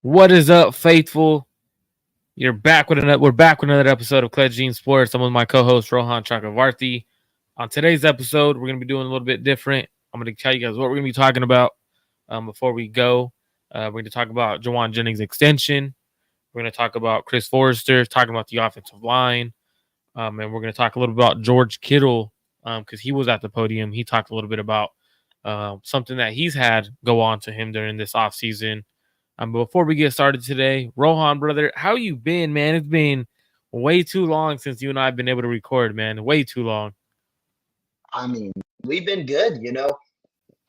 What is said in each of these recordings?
What is up, faithful? We're back with another episode of Clutch Gene Sports. I'm with my co-host Rohan Chakravarti. On today's episode, we're gonna be doing a little bit different. I'm gonna tell you guys what we're gonna be talking about. Before we go, we're gonna talk about Jauan Jennings extension. We're gonna talk about Chris Forrester talking about the offensive line, and we're gonna talk a little about George Kittle because he was at the podium. He talked a little bit about something that he's had go on to him during this offseason. But before we get started today, Rohan, brother, how you been, man? It's been way too long since you and I have been able to record, man. Way too long. I mean, we've been good.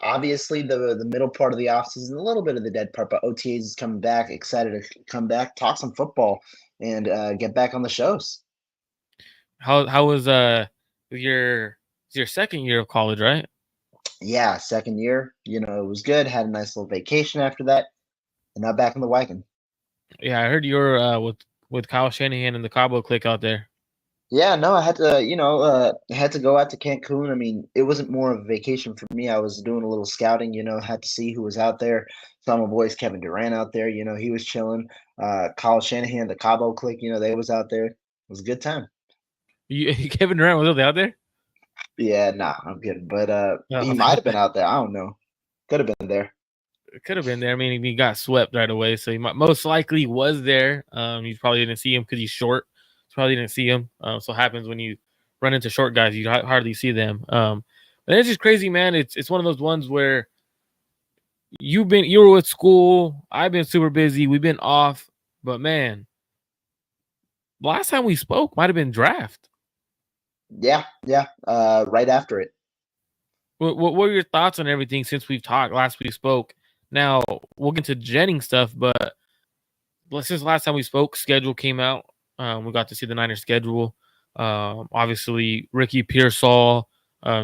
Obviously, the middle part of the offseason, a little bit of the dead part, but OTAs is coming back. Excited to come back, talk some football, and get back on the shows. How was your second year of college, right? Yeah, second year, it was good. Had a nice little vacation after that, and now back in the wagon. Yeah, I heard you were with Kyle Shanahan and the Cabo clique out there. Yeah, no, I had to, I had to go out to Cancun. I mean, it wasn't more of a vacation for me. I was doing a little scouting, had to see who was out there. Saw my boys Kevin Durant out there, he was chilling. Kyle Shanahan, the Cabo clique, they was out there. It was a good time. Kevin Durant was out there. Yeah, nah, I'm kidding. But he Oh, might have been out there. I don't know. Could have been there. could have been there. I mean, he got swept right away, so he most likely was there. You probably didn't see him because he's short. So probably didn't see him. So happens when you run into short guys, you hardly see them. But it's just crazy, man. It's one of those ones where you were with school. I've been super busy. We've been off, but man, last time we spoke might have been draft. Yeah, yeah. Right after it. What were your thoughts on everything since we've talked last we spoke? Now we'll get to Jennings stuff, but since last time we spoke, schedule came out. We got to see the Niners schedule. Obviously, Ricky Pearsall,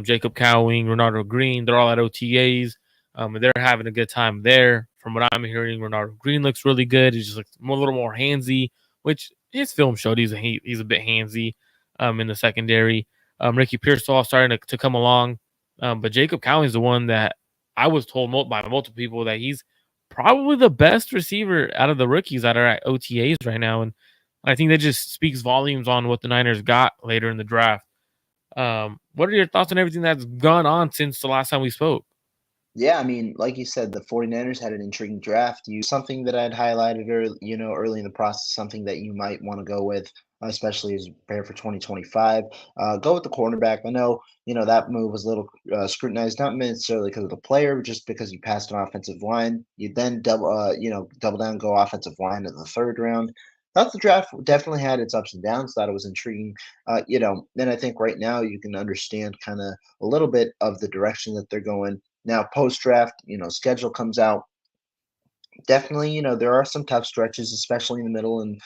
Jacob Cowing, Ronaldo Green, they're all at OTAs. And they're having a good time there. From what I'm hearing, Ronaldo Green looks really good. He's just like a little more handsy, which his film showed he's a bit handsy in the secondary. Ricky Pearsall starting to come along. But Jacob Cowing is the one that I was told by multiple people that he's probably the best receiver out of the rookies that are at OTAs right now. And I think that just speaks volumes on what the Niners got later in the draft. What are your thoughts on everything that's gone on since the last time we spoke? Yeah, I mean, like you said, the 49ers had an intriguing draft. Something that I'd highlighted early in the process, something that you might want to go with, especially as you prepare for 2025. Go with the cornerback. I know, that move was a little scrutinized, not necessarily because of the player, but just because you passed an offensive line. You then double down, go offensive line in the third round. Thought the draft definitely had its ups and downs. Thought it was intriguing. Then I think right now you can understand kind of a little bit of the direction that they're going now. Post draft, schedule comes out. Definitely, there are some tough stretches, especially in the middle and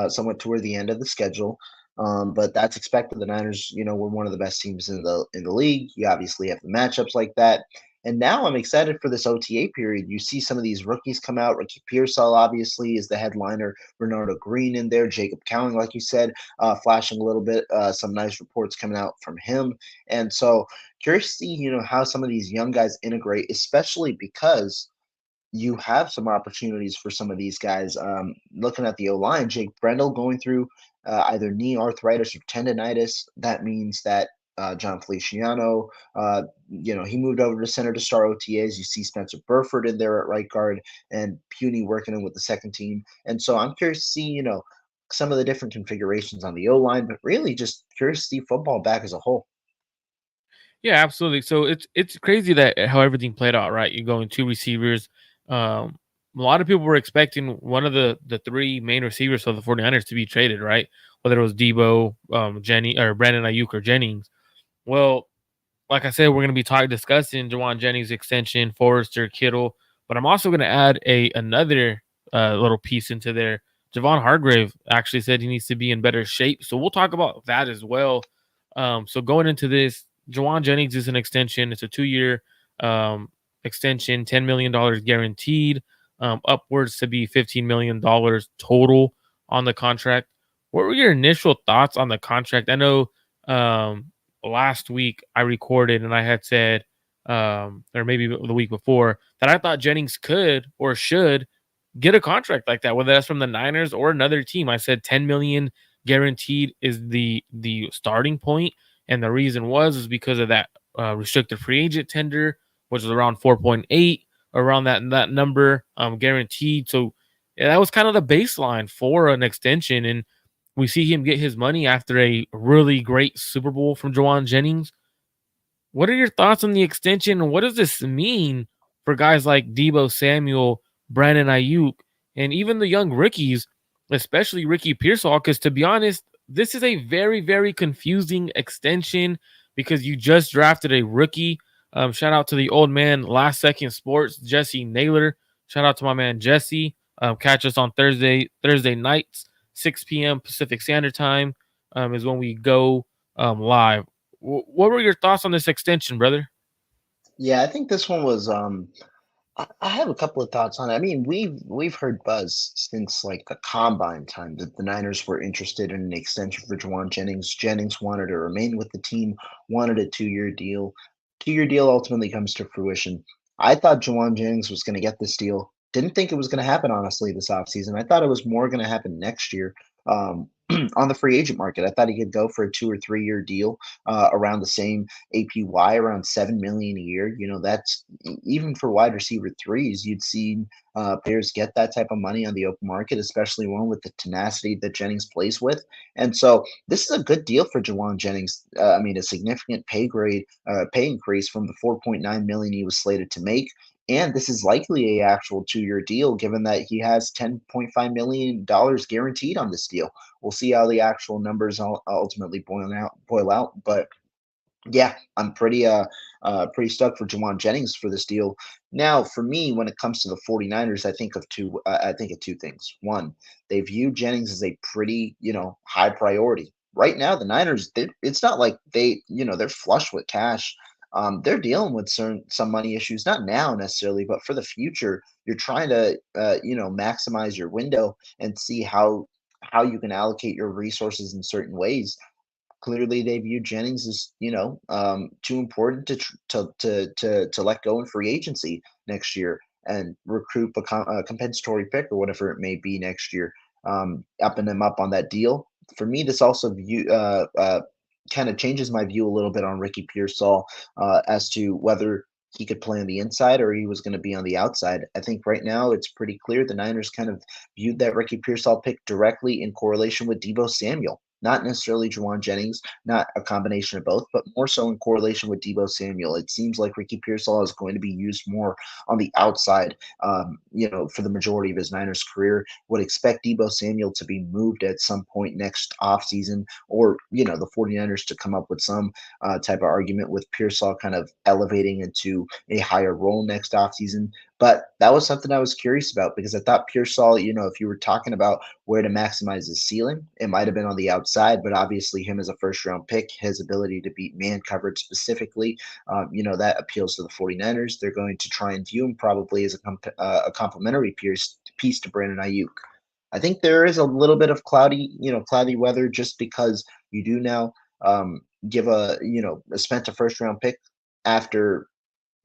somewhat toward the end of the schedule. But that's expected. The Niners, were one of the best teams in the league. You obviously have the matchups like that. And now I'm excited for this OTA period. You see some of these rookies come out. Ricky Pearsall obviously is the headliner. Bernardo Green in there. Jacob Cowing, like you said, flashing a little bit. Some nice reports coming out from him. And so curious to see, how some of these young guys integrate, especially because you have some opportunities for some of these guys. Looking at the O line, Jake Brendel going through either knee arthritis or tendonitis. That means that John Feliciano, he moved over to center to start OTAs. You see Spencer Burford in there at right guard and Puny working in with the second team. And so I'm curious to see, some of the different configurations on the O line, but really just curious to see football back as a whole. Yeah, absolutely. So it's crazy that how everything played out, right? You're going two receivers. A lot of people were expecting one of the three main receivers for the 49ers to be traded, right? Whether it was Debo, Jenny or Brandon Ayuk or Jennings. Well, like I said, we're going to be discussing Jauan Jennings extension, Forrester, Kittle, but I'm also going to add another little piece into there. Javon Hargrave actually said he needs to be in better shape, so we'll talk about that as well. So going into this, Jauan Jennings is an extension. It's a 2-year extension, $10 million guaranteed, upwards to be $15 million total on the contract. What were your initial thoughts on the contract? I know last week I recorded and I had said, or maybe the week before, that I thought Jennings could or should get a contract like that, whether that's from the Niners or another team. I said 10 million guaranteed is the starting point, and the reason is because of that restricted free agent tender, which was around 4.8, around that number guaranteed. So yeah, that was kind of the baseline for an extension, and we see him get his money after a really great Super Bowl from Jauan Jennings. What are your thoughts on the extension, and what does this mean for guys like Debo Samuel, Brandon Ayuk, and even the young rookies, especially Ricky Pearsall? Because to be honest, this is a very, very confusing extension because you just drafted a rookie. Shout out to the old man, Last Second Sports, Jesse Naylor. Shout out to my man Jesse. Catch us on Thursday nights, 6 p.m. Pacific Standard Time is when we go live. What were your thoughts on this extension, brother? Yeah, I think this one was I have a couple of thoughts on it. I mean, we've heard buzz since like the combine time that the Niners were interested in an extension for Jauan Jennings. Jennings wanted to remain with the team, wanted a 2-year deal. 2-year deal ultimately comes to fruition. I thought Jauan Jennings was going to get this deal. Didn't think it was going to happen, honestly, this offseason. I thought it was more going to happen next year. On the free agent market, I thought he could go for a 2 or 3 year deal around the same APY, around 7 million a year. You know, that's even for wide receiver threes. You'd see players get that type of money on the open market, especially one with the tenacity that Jennings plays with. And so this is a good deal for Jauan Jennings. I mean, a significant pay increase from the 4.9 million he was slated to make. And this is likely a actual 2-year deal, given that he has $10.5 million guaranteed on this deal. We'll see how the actual numbers ultimately boil out. But yeah, I'm pretty stoked for Jauan Jennings for this deal. Now, for me, when it comes to the 49ers, I think of two things. One, they view Jennings as a pretty, high priority. Right now, the Niners, it's not like they're flush with cash. They're dealing with some money issues, not now necessarily, but for the future. You're trying to, maximize your window and see how you can allocate your resources in certain ways. Clearly they view Jennings as too important to let go in free agency next year and recruit a compensatory pick or whatever it may be next year, upping him up on that deal. For me, this also kind of changes my view a little bit on Ricky Pearsall as to whether he could play on the inside or he was going to be on the outside. I think right now it's pretty clear the Niners kind of viewed that Ricky Pearsall pick directly in correlation with Debo Samuel. Not necessarily Jauan Jennings, not a combination of both, but more so in correlation with Debo Samuel. It seems like Ricky Pearsall is going to be used more on the outside, for the majority of his Niners career. Would expect Debo Samuel to be moved at some point next offseason, or, the 49ers to come up with some type of argument with Pearsall kind of elevating into a higher role next offseason. But that was something I was curious about because I thought Pearsall, if you were talking about where to maximize his ceiling, it might have been on the outside, but obviously him as a first round pick, his ability to beat man coverage specifically, that appeals to the 49ers. They're going to try and view him probably as a complementary piece to Brandon Ayuk. I think there is a little bit of cloudy weather just because you do now give spent a first round pick after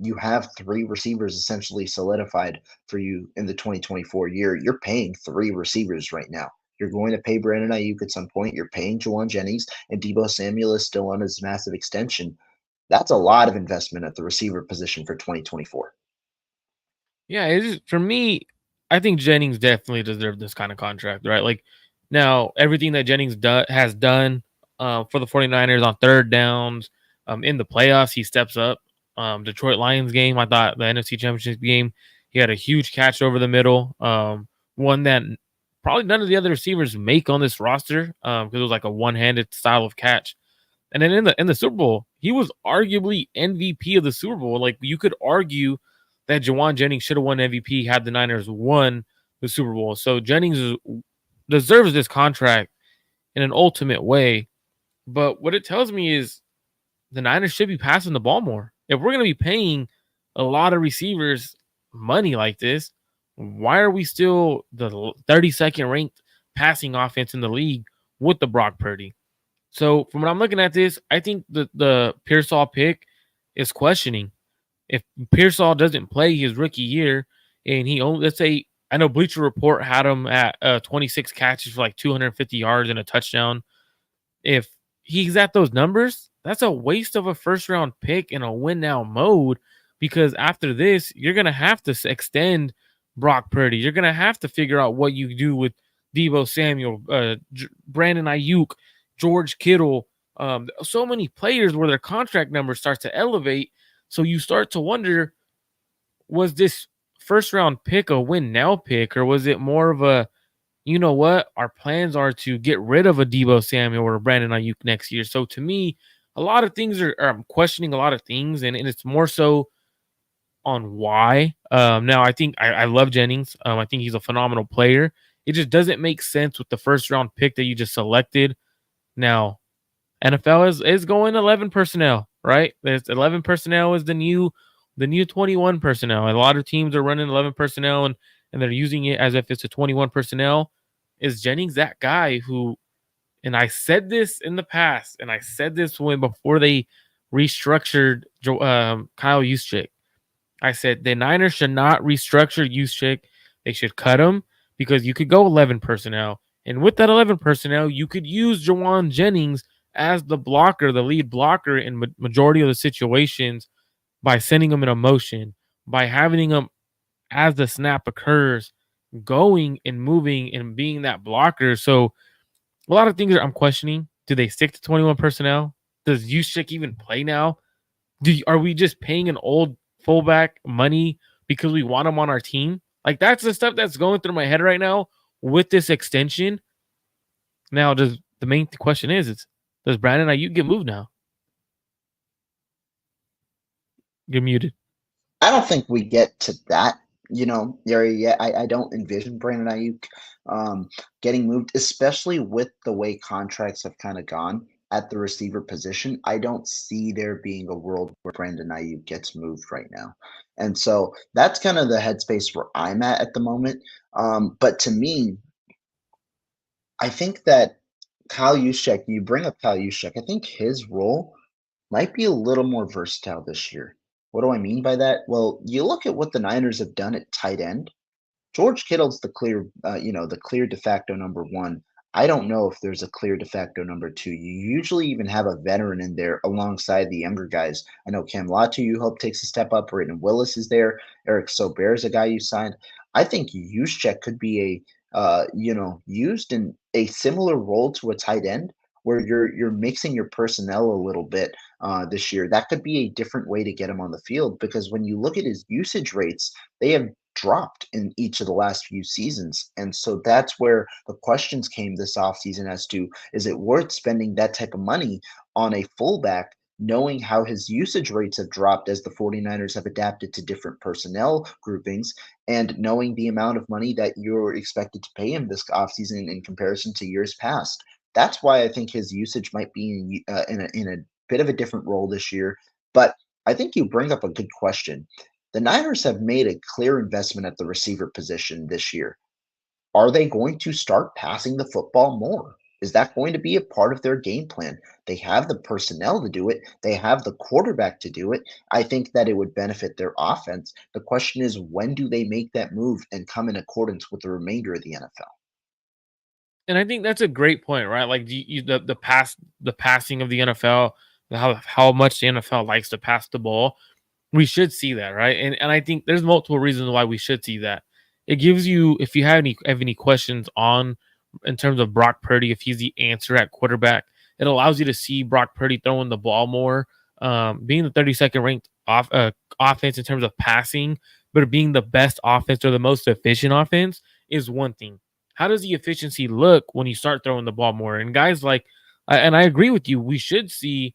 you have 3 receivers essentially solidified for you in the 2024 year. You're paying 3 receivers right now. You're going to pay Brandon Ayuk at some point. You're paying Jauan Jennings, and Debo Samuel is still on his massive extension. That's a lot of investment at the receiver position for 2024. Yeah, it is for me. I think Jennings definitely deserved this kind of contract, right? Like now, everything that has done for the 49ers on third downs, in the playoffs, he steps up. Detroit Lions game, I thought the NFC Championship game, he had a huge catch over the middle, one that probably none of the other receivers make on this roster because it was like a one-handed style of catch. And then in the Super Bowl, he was arguably MVP of the Super Bowl. Like you could argue that Jauan Jennings should have won MVP had the Niners won the Super Bowl. So deserves this contract in an ultimate way. But what it tells me is the Niners should be passing the ball more. If we're going to be paying a lot of receivers money like this, why are we still the 32nd ranked passing offense in the league with the Brock Purdy? So from what I'm looking at this, I think the Pearsall pick is questioning. If Pearsall doesn't play his rookie year and he only, let's say I know Bleacher Report had him at 26 catches for like 250 yards and a touchdown. If he's at those numbers, that's a waste of a first round pick in a win now mode because after this, you're going to have to extend Brock Purdy. You're going to have to figure out what you do with Debo Samuel, Brandon Ayuk, George Kittle. So many players where their contract number starts to elevate. So you start to wonder, was this first round pick a win now pick, or was it more of a, you know what, our plans are to get rid of a Debo Samuel or a Brandon Ayuk next year? So to me, a lot of things I'm questioning a lot of things, and it's more so on why. Now I think I love Jennings. I think he's a phenomenal player. It just doesn't make sense with the first round pick that you just selected. Now NFL is going 11 personnel, right? There's 11 personnel is the new 21 personnel. A lot of teams are running 11 personnel and they're using it as if it's a 21 personnel. Is Jennings that guy who, and I said this in the past, and I said this when before they restructured Kyle Juszczyk. I said the Niners should not restructure Juszczyk. They should cut him because you could go 11 personnel. And with that 11 personnel, you could use Jauan Jennings as the blocker, the lead blocker in majority of the situations by sending him in a motion, by having him as the snap occurs, going and moving and being that blocker. So a lot of things I'm questioning. Do they stick to 21 personnel? Does Juszczyk even play now? Are we just paying an old fullback money because we want him on our team? Like that's the stuff that's going through my head right now with this extension. Now, does the main question is does Brandon Ayuk get moved now? You're muted. I don't think we get to that, area yet. I don't envision Brandon Ayuk getting moved, especially with the way contracts have kind of gone at the receiver position. I don't see there being a world where Brandon Ayuk gets moved right now. And so that's kind of the headspace where I'm at the moment. But to me, I think that Kyle Juszczyk, you bring up Kyle Juszczyk, I think his role might be a little more versatile this year. What do I mean by that? Well, you look at what the Niners have done at tight end. George Kittle's the clear de facto number one. I don't know if there's a clear de facto number two. You usually even have a veteran in there alongside the younger guys. I know Cam Latu, you hope takes a step up. Braden Willis is there. Eric Sober is a guy you signed. I think Juszczyk could be used in a similar role to a tight end where you're mixing your personnel a little bit this year. That could be a different way to get him on the field because when you look at his usage rates, they have dropped in each of the last few seasons. And so that's where the questions came this offseason as to is it worth spending that type of money on a fullback, knowing how his usage rates have dropped as the 49ers have adapted to different personnel groupings, and knowing the amount of money that you're expected to pay him this offseason in comparison to years past. That's why I think his usage might be in a bit of a different role this year. But I think you bring up a good question. The Niners have made a clear investment at the receiver position this year. Are they going to start passing the football more? Is that going to be a part of their game plan? They have the personnel to do it. They have the quarterback to do it. I think that it would benefit their offense. The question is, when do they make that move and come in accordance with the remainder of the NFL? And I think that's a great point, right? Like the passing of the NFL, how much the NFL likes to pass the ball. We should see that, right? And I think there's multiple reasons why we should see that. It gives you, if you have any questions on in terms of Brock Purdy, if he's the answer at quarterback, it allows you to see Brock Purdy throwing the ball more, being the 32nd ranked offense in terms of passing, but being the best offense or the most efficient offense is one thing. How does the efficiency look when you start throwing the ball more? And guys like, and I agree with you, we should see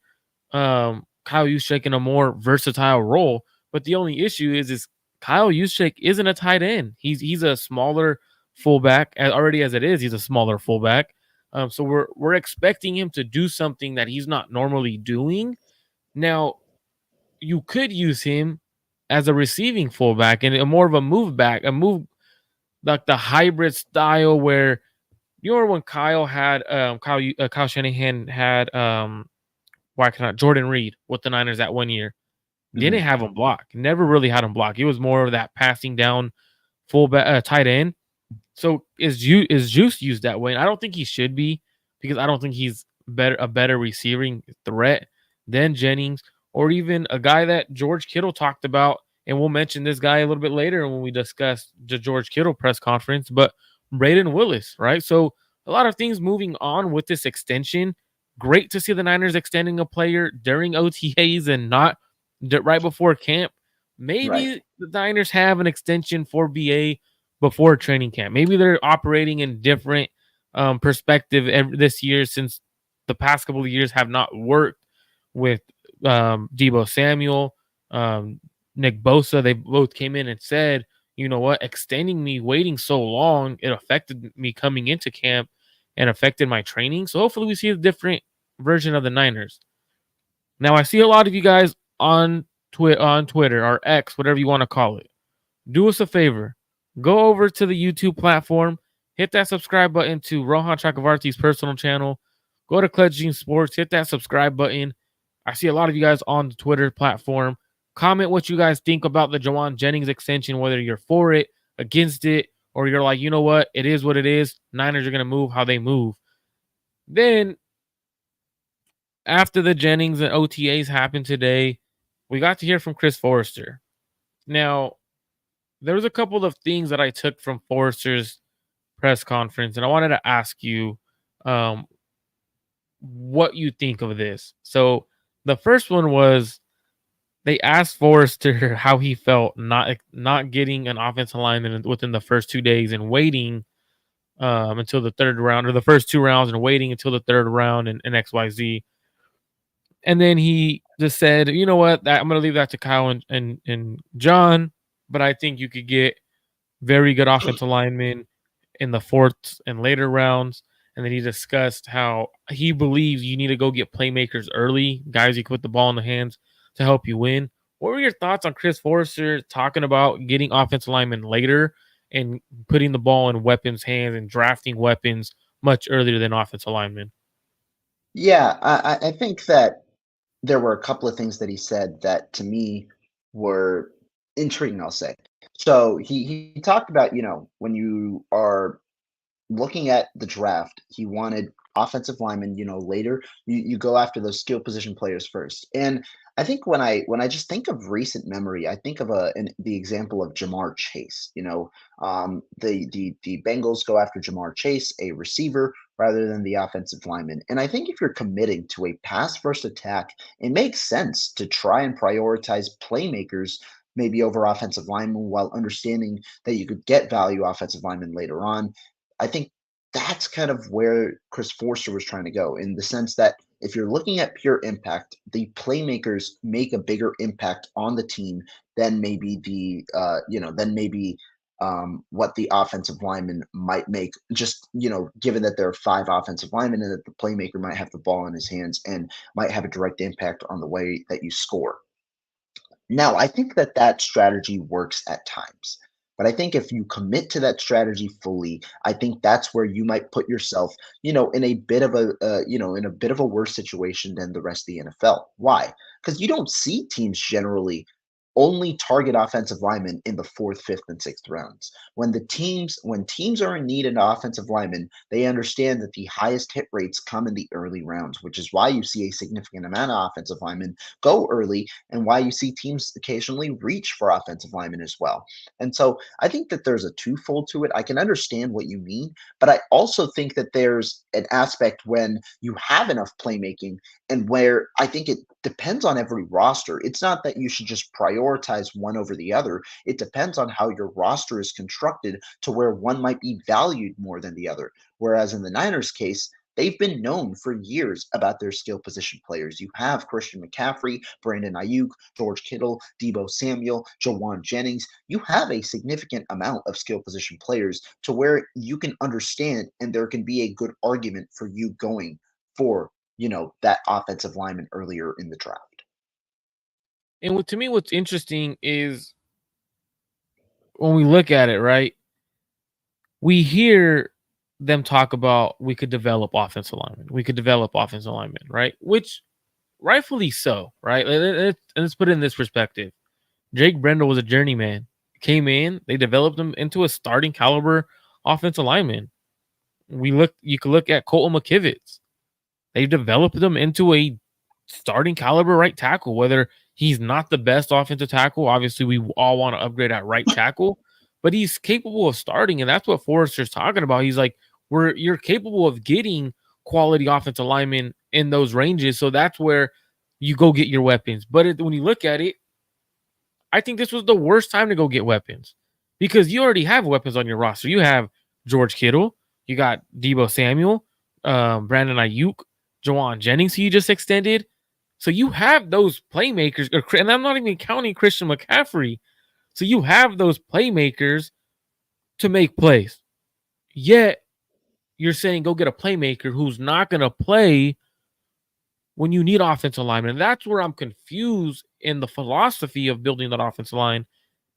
Kyle Juszczyk in a more versatile role. But the only issue is Kyle Juszczyk isn't a tight end. He's a smaller fullback already as it is. He's a smaller fullback. So we're expecting him to do something that he's not normally doing. Now you could use him as a receiving fullback and a more of a move back, a move like the hybrid style where you remember when Kyle Shanahan had why cannot Jordan Reed with the Niners that one year. Didn't Mhm. have him block. Never really had him block. It was more of that passing down tight end. So is Juice used that way? And I don't think he should be because I don't think he's a better receiving threat than Jennings or even a guy that George Kittle talked about. And we'll mention this guy a little bit later when we discuss the George Kittle press conference. But Braden Willis, right? So a lot of things moving on with this extension. Great to see the Niners extending a player during OTAs and not right before camp. Right. Maybe the Niners have an extension for BA before training camp. Maybe they're operating in different perspective this year since the past couple of years have not worked with Debo Samuel, Nick Bosa. They both came in and said, you know what, extending me waiting so long, it affected me coming into camp and affected my training. So hopefully we see a different version of the Niners. Now I see a lot of you guys on Twitter or X, whatever you want to call it. Do us a favor. Go over to the YouTube platform, hit that subscribe button to Rohan Chakravarti's personal channel. Go to Clutch Gene Sports, hit that subscribe button. I see a lot of you guys on the Twitter platform. Comment what you guys think about the Jauan Jennings extension, whether you're for it, against it, or you're like, you know what, it is what it is. Niners are going to move how they move. Then, after the Jennings and OTAs happened today, we got to hear from Chris Forrester. Now, there was a couple of things that I took from Forrester's press conference, and I wanted to ask you what you think of this. So the first one was they asked Forrester how he felt not getting an offensive lineman within the first 2 days and waiting until the third round or the first 2 rounds and waiting until the third round and XYZ. And then he just said, you know what, I'm going to leave that to Kyle and John, but I think you could get very good offensive linemen in the fourth and later rounds. And then he discussed how he believes you need to go get playmakers early, guys you can put the ball in the hands to help you win. What were your thoughts on Chris Forrester talking about getting offensive linemen later and putting the ball in weapons' hands and drafting weapons much earlier than offensive linemen? Yeah, I think that there were a couple of things that he said that to me were intriguing, I'll say. So he talked about, when you are looking at the draft, he wanted offensive linemen, later. You go after those skill position players first. And I think when I just think of recent memory, I think of the example of Jamar Chase. The Bengals go after Jamar Chase, a receiver, rather than the offensive lineman. And I think if you're committing to a pass first attack, it makes sense to try and prioritize playmakers maybe over offensive linemen while understanding that you could get value offensive linemen later on. I think that's kind of where Chris Forster was trying to go in the sense that if you're looking at pure impact, the playmakers make a bigger impact on the team than maybe what the offensive lineman might make. Just given that there are five offensive linemen and that the playmaker might have the ball in his hands and might have a direct impact on the way that you score. Now, I think that that strategy works at times. But I think if you commit to that strategy fully, I think that's where you might put yourself, in a bit of in a bit of a worse situation than the rest of the NFL. Why? Because you don't see teams generally only target offensive linemen in the fourth, fifth, and sixth rounds. When teams are in need of offensive linemen, they understand that the highest hit rates come in the early rounds, which is why you see a significant amount of offensive linemen go early and why you see teams occasionally reach for offensive linemen as well. And so I think that there's a twofold to it. I can understand what you mean, but I also think that there's an aspect when you have enough playmaking and where I think it depends on every roster. It's not that you should just prioritize one over the other. It depends on how your roster is constructed to where one might be valued more than the other. Whereas in the Niners case, they've been known for years about their skill position players. You have Christian McCaffrey, Brandon Ayuk, George Kittle, Debo Samuel, Jauan Jennings. You have a significant amount of skill position players to where you can understand and there can be a good argument for you going for, that offensive lineman earlier in the draft. And to me, what's interesting is when we look at it, right? We hear them talk about we could develop offensive linemen. We could develop offensive linemen, right? Which rightfully so, right? Let's put it in this perspective. Jake Brendel was a journeyman, came in, they developed him into a starting caliber offensive lineman. You could look at Colton McKivitz. They developed him into a starting caliber right tackle. Whether he's not the best offensive tackle, obviously we all want to upgrade at right tackle, but he's capable of starting, and that's what Forrester's talking about. He's like, you're capable of getting quality offensive linemen in those ranges, so that's where you go get your weapons. But when you look at it, I think this was the worst time to go get weapons because you already have weapons on your roster. You have George Kittle, you got Debo Samuel, Brandon Ayuk, Jauan Jennings, who you just extended. So you have those playmakers, and I'm not even counting Christian McCaffrey. So you have those playmakers to make plays. Yet you're saying go get a playmaker who's not going to play when you need offensive linemen. And that's where I'm confused in the philosophy of building that offensive line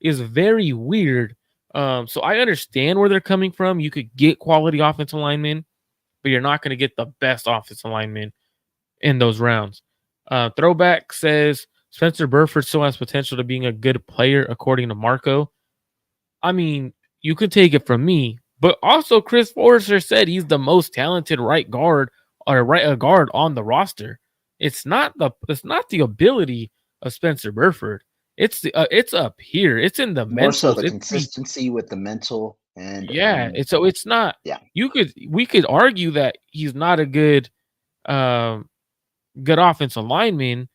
is very weird. So I understand where they're coming from. You could get quality offensive linemen, but you're not going to get the best offensive linemen in those rounds. Throwback says Spencer Burford still has potential to being a good player, according to Marco. I mean, you could take it from me, but also Chris Forrester said he's the most talented right guard or right guard on the roster. It's not the ability of Spencer Burford. It's up here. It's in the More so mentals. the It's the consistency with the mental and yeah. It's not. yeah. We could argue that he's not a um good offensive lineman,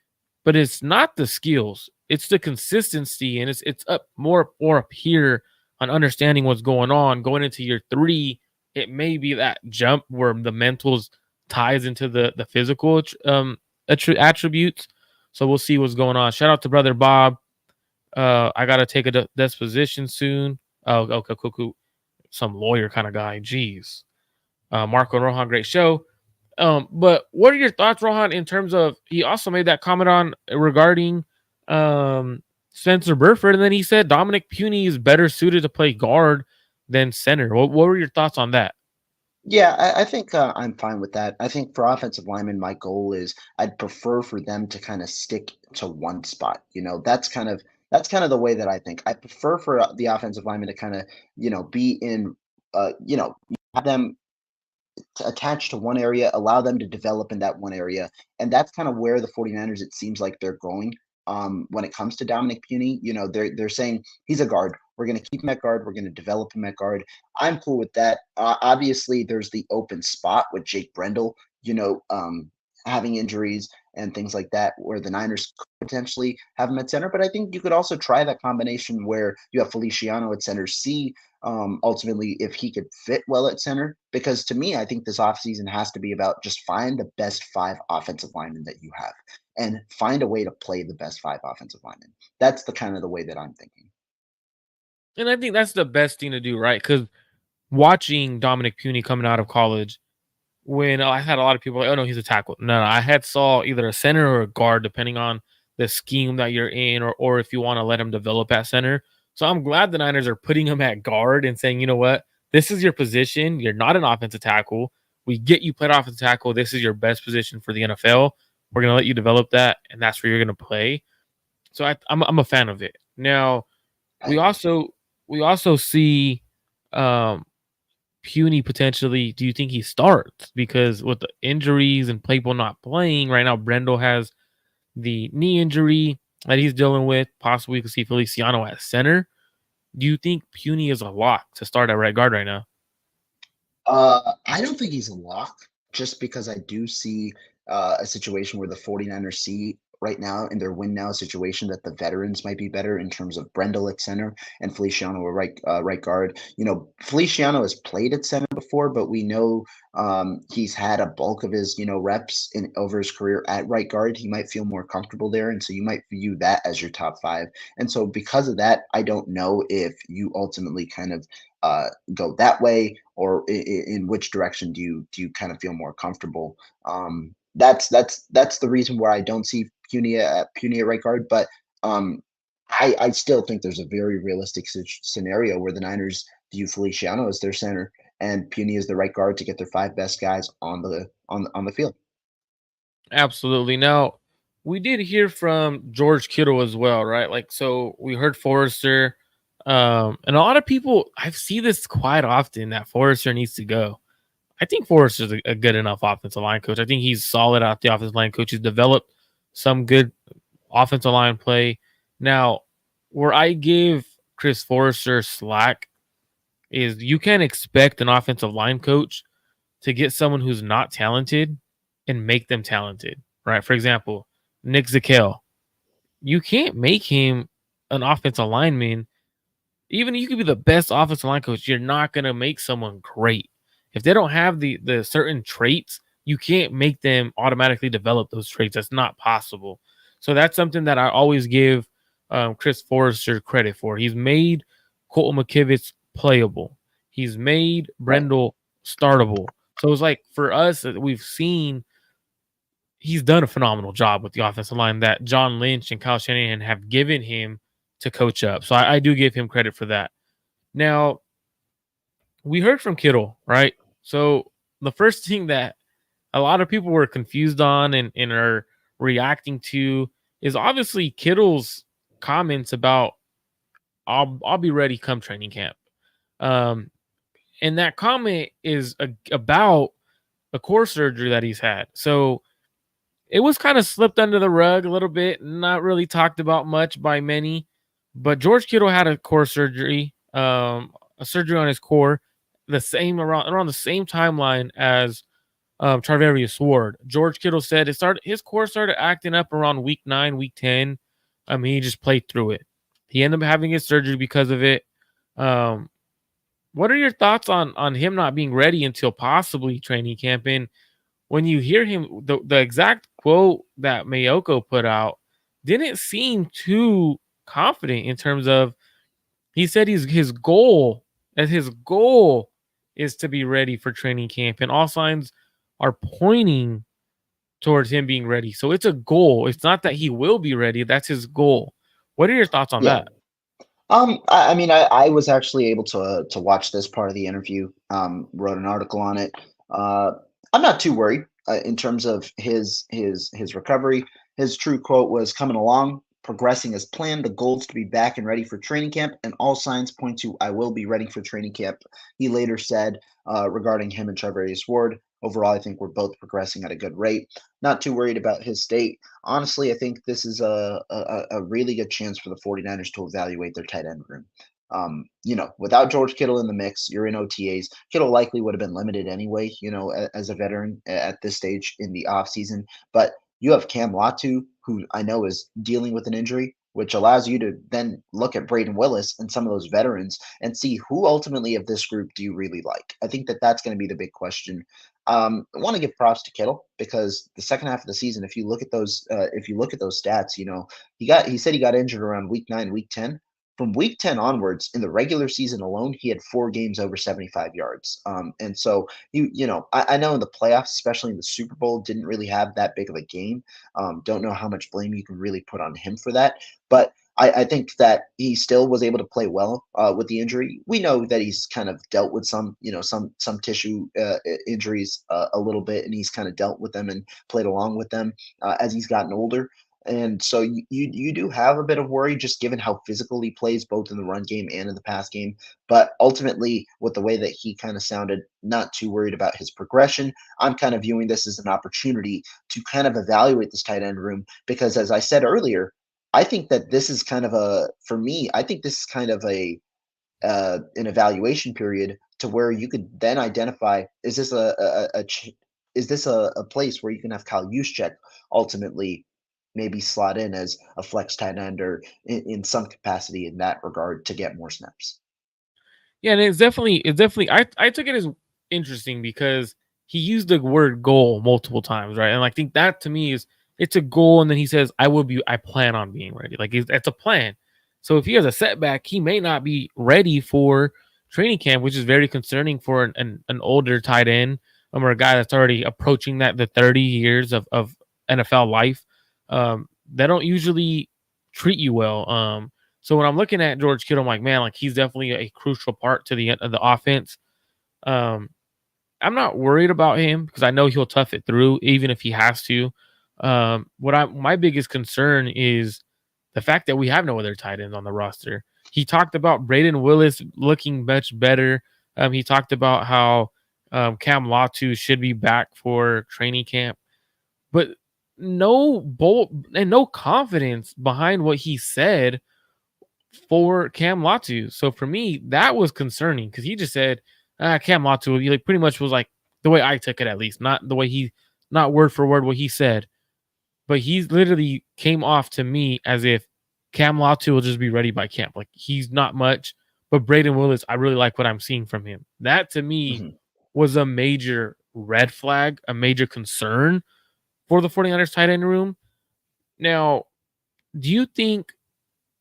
but it's not the skills. It's the consistency, and it's up more up here on understanding what's going on. Going into year three, it may be that jump where the mentals ties into the physical attributes. So we'll see what's going on. Shout out to brother Bob. I gotta take a disposition soon. Oh, okay, cool. Some lawyer kind of guy. Jeez. Marco and Rohan, great show. But what are your thoughts, Rohan, in terms of he also made that comment on regarding Spencer Burford, and then he said Dominic Puny is better suited to play guard than center. What were your thoughts on that? Yeah, I think I'm fine with that. I think for offensive linemen, my goal is I'd prefer for them to kind of stick to one spot. That's kind of the way that I think. I prefer for the offensive lineman to kind of be in have them attached to one area, allow them to develop in that one area. And that's kind of where the 49ers, it seems like they're going when it comes to Dominic Puny. They're saying he's a guard. We're going to keep him at guard. We're going to develop him at guard. I'm cool with that. Obviously, there's the open spot with Jake Brendel, having injuries and things like that, where the Niners could potentially have him at center. But I think you could also try that combination where you have Feliciano at center, see ultimately if he could fit well at center. Because to me, I think this offseason has to be about just find the best five offensive linemen that you have and find a way to play the best five offensive linemen. That's the kind of the way that I'm thinking. And I think that's the best thing to do, right? Because watching Dominic Puny coming out of college, when I had a lot of people like, oh no, he's a tackle. No, I had saw either a center or a guard, depending on the scheme that you're in, or if you want to let him develop at center. So I'm glad the Niners are putting him at guard and saying, you know what, this is your position. You're not an offensive tackle. We get you played offensive tackle. This is your best position for the NFL. We're gonna let you develop that, and that's where you're gonna play. So I'm a fan of it. Now I we agree. also we also see um Puny potentially. Do you think he starts? Because with the injuries and people not playing right now, Brendel has the knee injury that he's dealing with. Possibly we could see Feliciano at center. Do you think Puny is a lock to start at right guard right now? I don't think he's a lock just because I do see a situation where the 49ers see right now in their win now situation that the veterans might be better in terms of Brendel at center and Feliciano at right guard. Feliciano has played at center before, but we know he's had a bulk of his reps in over his career at right guard. He might feel more comfortable there, and so you might view that as your top five. And so because of that, I don't know if you ultimately kind of go that way or in which direction do you kind of feel more comfortable. That's the reason where I don't see Punia right guard, but I still think there's a very realistic scenario where the Niners view Feliciano as their center and Puny as the right guard to get their five best guys on the field. Absolutely. Now we did hear from George Kittle as well, right? Like, so we heard Forrester. And a lot of people, I see this quite often that Forrester needs to go. I think Forrester's a good enough offensive line coach. I think he's solid out the offensive line coach. He's developed some good offensive line play. Now, where I give Chris Forrester slack is you can't expect an offensive line coach to get someone who's not talented and make them talented, right? For example, Nick Zakel. You can't make him an offensive lineman. Even you could be the best offensive line coach, you're not gonna make someone great. If they don't have the certain traits, you can't make them automatically develop those traits. That's not possible. So that's something that I always give Chris Forrester credit for. He's made Colton McKivitz playable. He's made Right. Brendel startable. So it's like for us that we've seen he's done a phenomenal job with the offensive line that John Lynch and Kyle Shanahan have given him to coach up. So I do give him credit for that. Now, we heard from Kittle, right? So the first thing that a lot of people were confused on and are reacting to is obviously Kittle's comments about I'll be ready come training camp. Um, and that comment is about a core surgery that he's had. So it was kind of slipped under the rug a little bit, not really talked about much by many. But George Kittle had a core surgery, a surgery on his core, the same around the same timeline as Charvarius Ward. George Kittle said his core started acting up around week 9, week 10. He just played through it. He ended up having his surgery because of it. Um, what are your thoughts on him not being ready until possibly training camp? And when you hear him, the exact quote that Mayoko put out didn't seem too confident in terms of he said his goal is to be ready for training camp, and all signs are pointing towards him being ready. So it's a goal. It's not that he will be ready. That's his goal. What are your thoughts on Yeah. that? I mean, I was actually able to watch this part of the interview. Wrote an article on it. Uh, I'm not too worried in terms of his recovery. His true quote was coming along, progressing as planned. The goal is to be back and ready for training camp, and all signs point to I will be ready for training camp. He later said regarding him and Trevorius Ward. Overall, I think we're both progressing at a good rate. Not too worried about his state. Honestly, I think this is a really good chance for the 49ers to evaluate their tight end room. Without George Kittle in the mix, you're in OTAs. Kittle likely would have been limited anyway, as a veteran at this stage in the offseason. But you have Cam Latu, who I know is dealing with an injury, which allows you to then look at Braden Willis and some of those veterans and see who ultimately of this group do you really like. I think that that's going to be the big question. I want to give props to Kittle because the second half of the season, if you look at those stats, he said he got injured around week 9, week 10. From week 10 onwards, in the regular season alone, he had 4 games over 75 yards. And so I know in the playoffs, especially in the Super Bowl, didn't really have that big of a game. Don't know how much blame you can really put on him for that, but I think that he still was able to play well with the injury. We know that he's kind of dealt with some tissue injuries a little bit, and he's kind of dealt with them and played along with them as he's gotten older. And so you do have a bit of worry just given how physical he plays both in the run game and in the pass game. But ultimately, with the way that he kind of sounded, not too worried about his progression. I'm kind of viewing this as an opportunity to kind of evaluate this tight end room because, as I said earlier, I think that this is kind of for me, I think this is kind of an evaluation period to where you could then identify, is this is this a place where you can have Kyle Juszczyk ultimately maybe slot in as a flex tight end or in some capacity in that regard to get more snaps. Yeah, and it's definitely I took it as interesting because he used the word goal multiple times, right? And I think that to me is it's a goal, and then he says, I plan on being ready. Like it's a plan. So if he has a setback, he may not be ready for training camp, which is very concerning for an older tight end or a guy that's already approaching the 30 years of NFL life. They don't usually treat you well. So when I'm looking at George Kittle, I'm like, man, like he's definitely a crucial part to the end of the offense. Um, I'm not worried about him because I know he'll tough it through, even if he has to. My biggest concern is the fact that we have no other tight ends on the roster. He talked about Braden Willis looking much better. He talked about how Cam Latu should be back for training camp, but no bolt and no confidence behind what he said for Cam Latu. So for me, that was concerning because he just said Cam Latu. He like pretty much was like the way I took it, at least, not the way he, not word for word what he said, but he literally came off to me as if Cam Latu will just be ready by camp. Like he's not much, but Braden Willis, I really like what I'm seeing from him. That to me Mhm. was a major red flag, a major concern for the 49ers tight end room. Now, do you think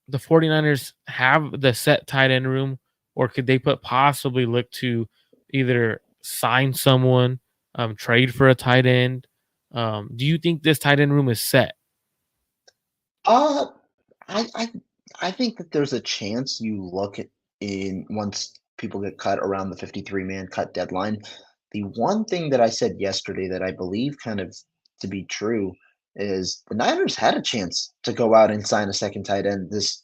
the 49ers have the set tight end room, or could they put possibly look to either sign someone, trade for a tight end? Do you think this tight end room is set? Uh, I I I think that there's a chance you look at in once people get cut around the 53-man cut deadline. The one thing that I said yesterday that I believe kind of to be true is the Niners had a chance to go out and sign a second tight end this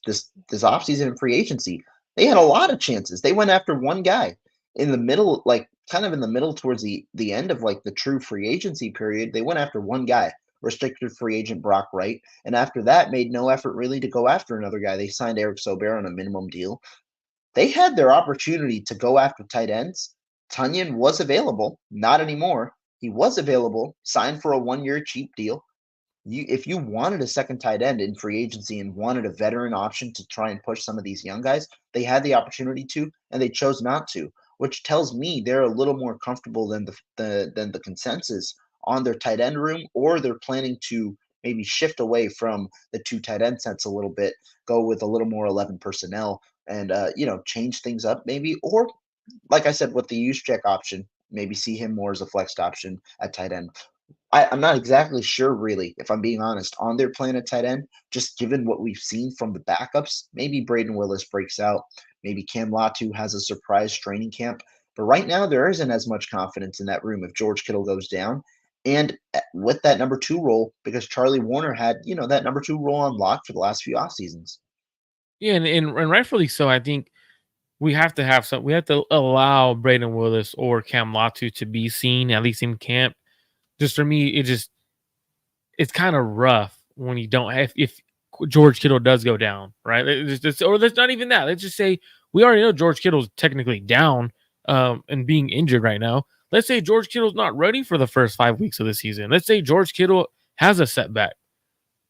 offseason in free agency. They had a lot of chances. They went after one guy in the middle, like kind of in the middle towards the end of like the true free agency period. They went after one guy, restricted free agent Brock Wright, and after that, made no effort really to go after another guy. They signed Eric Sober on a minimum deal. They had their opportunity to go after tight ends. Tunyon was available, not anymore. He was available, signed for a 1 year cheap deal. If you wanted a second tight end in free agency and wanted a veteran option to try and push some of these young guys, they had the opportunity to, and they chose not to, which tells me they're a little more comfortable than the consensus on their tight end room, or they're planning to maybe shift away from the two tight end sets a little bit, go with a little more 11 personnel, and change things up maybe, or like I said, with the use check option, maybe see him more as a flexed option at tight end. I'm not exactly sure, really, if I'm being honest, on their plan at tight end, just given what we've seen from the backups. Maybe Braden Willis breaks out. Maybe Cam Latu has a surprise training camp. But right now, there isn't as much confidence in that room if George Kittle goes down. And with that number two role, because Charlie Warner had, that number two role on lock for the last few off seasons. Yeah, and rightfully so. I think we have to have some. We have to allow Braden Willis or Cam Latu to be seen at least in camp. Just for me, it's kind of rough when you don't have, if George Kittle does go down, right? Or there's not even that. Let's just say we already know George Kittle's technically down and being injured right now. Let's say George Kittle's not ready for the first 5 weeks of the season. Let's say George Kittle has a setback.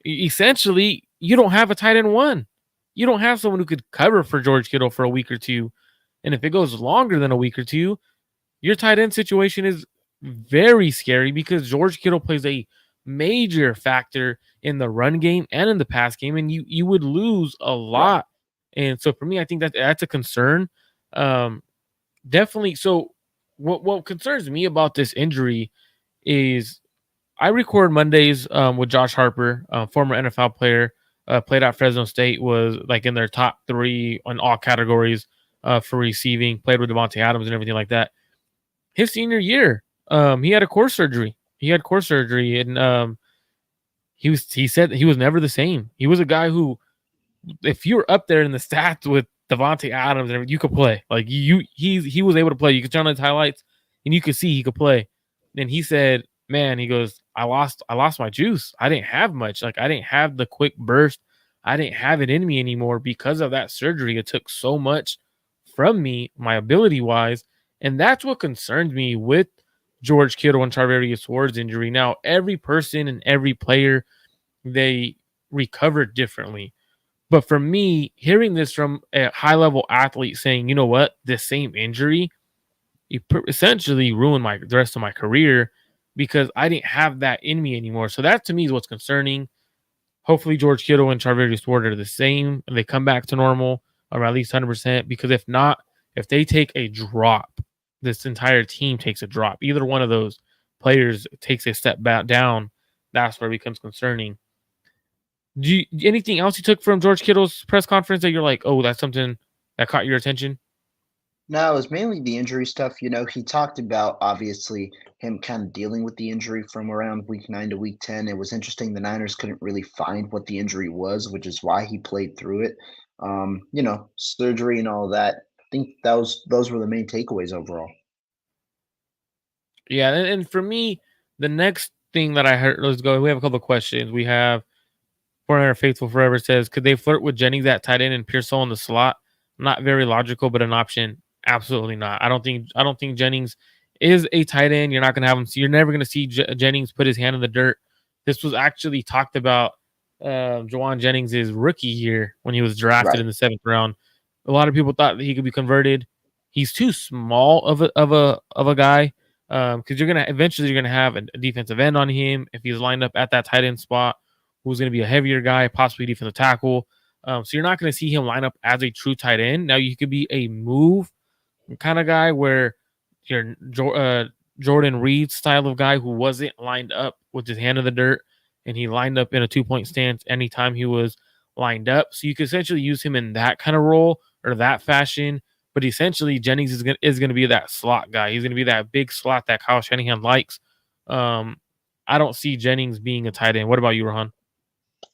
Essentially, you don't have a tight end one. You don't have someone who could cover for George Kittle for a week or two. And if it goes longer than a week or two, your tight end situation is very scary because George Kittle plays a major factor in the run game and in the pass game, and you would lose a Right. lot. And so for me, I think that's a concern. Um, Definitely. So what concerns me about this injury is I record Mondays with Josh Harper, former NFL player, played at Fresno State, was like in their top three on all categories for receiving, played with Devontae Adams and everything like that. His senior year, he had a core surgery. He had core surgery, and he said he was never the same. He was a guy who, if you were up there in the stats with Devontae Adams, and you could play. Like he was able to play. You could turn on his highlights, and you could see he could play. And he said, "Man," he goes, I lost my juice. I didn't have much. Like I didn't have the quick burst. I didn't have it in me anymore because of that surgery. It took so much from me, my ability wise, and that's what concerns me with George Kittle and Charvarius Ward's injury. Now, every person and every player, they recover differently. But for me, hearing this from a high level athlete saying, you know what, this same injury, essentially ruined the rest of my career because I didn't have that in me anymore. So that to me is what's concerning. Hopefully, George Kittle and Charvarius Ward are the same and they come back to normal or at least 100%. Because if not, if they take a drop, this entire team takes a drop. Either one of those players takes a step back down. That's where it becomes concerning. Anything else you took from George Kittle's press conference that you're like, oh, that's something that caught your attention? No, it was mainly the injury stuff. He talked about obviously him kind of dealing with the injury from around week 9 to week 10. It was interesting the Niners couldn't really find what the injury was, which is why he played through it. surgery and all that. I think those were the main takeaways overall. Yeah, and for me, the next thing that I heard, let's go. We have a couple of questions. We have 400 Faithful Forever says, could they flirt with Jennings at tight end and Pearsall in the slot? Not very logical, but an option. Absolutely not. I don't think Jennings is a tight end. You're not gonna have him. You're never gonna see Jennings put his hand in the dirt. This was actually talked about Jauan Jennings' rookie year when he was drafted Right. in the seventh round. A lot of people thought that he could be converted. He's too small of a guy because you're gonna have a defensive end on him if he's lined up at that tight end spot who's going to be a heavier guy, possibly defensive tackle. So you're not going to see him line up as a true tight end. Now you could be a move kind of guy where you're Jordan Reed style of guy who wasn't lined up with his hand in the dirt and he lined up in a 2 point stance anytime he was lined up. So you could essentially use him in that kind of role or that fashion. But essentially, Jennings is gonna be that slot guy. He's gonna be that big slot that Kyle Shanahan likes. Um, I don't see Jennings being a tight end. What about you, Rohan?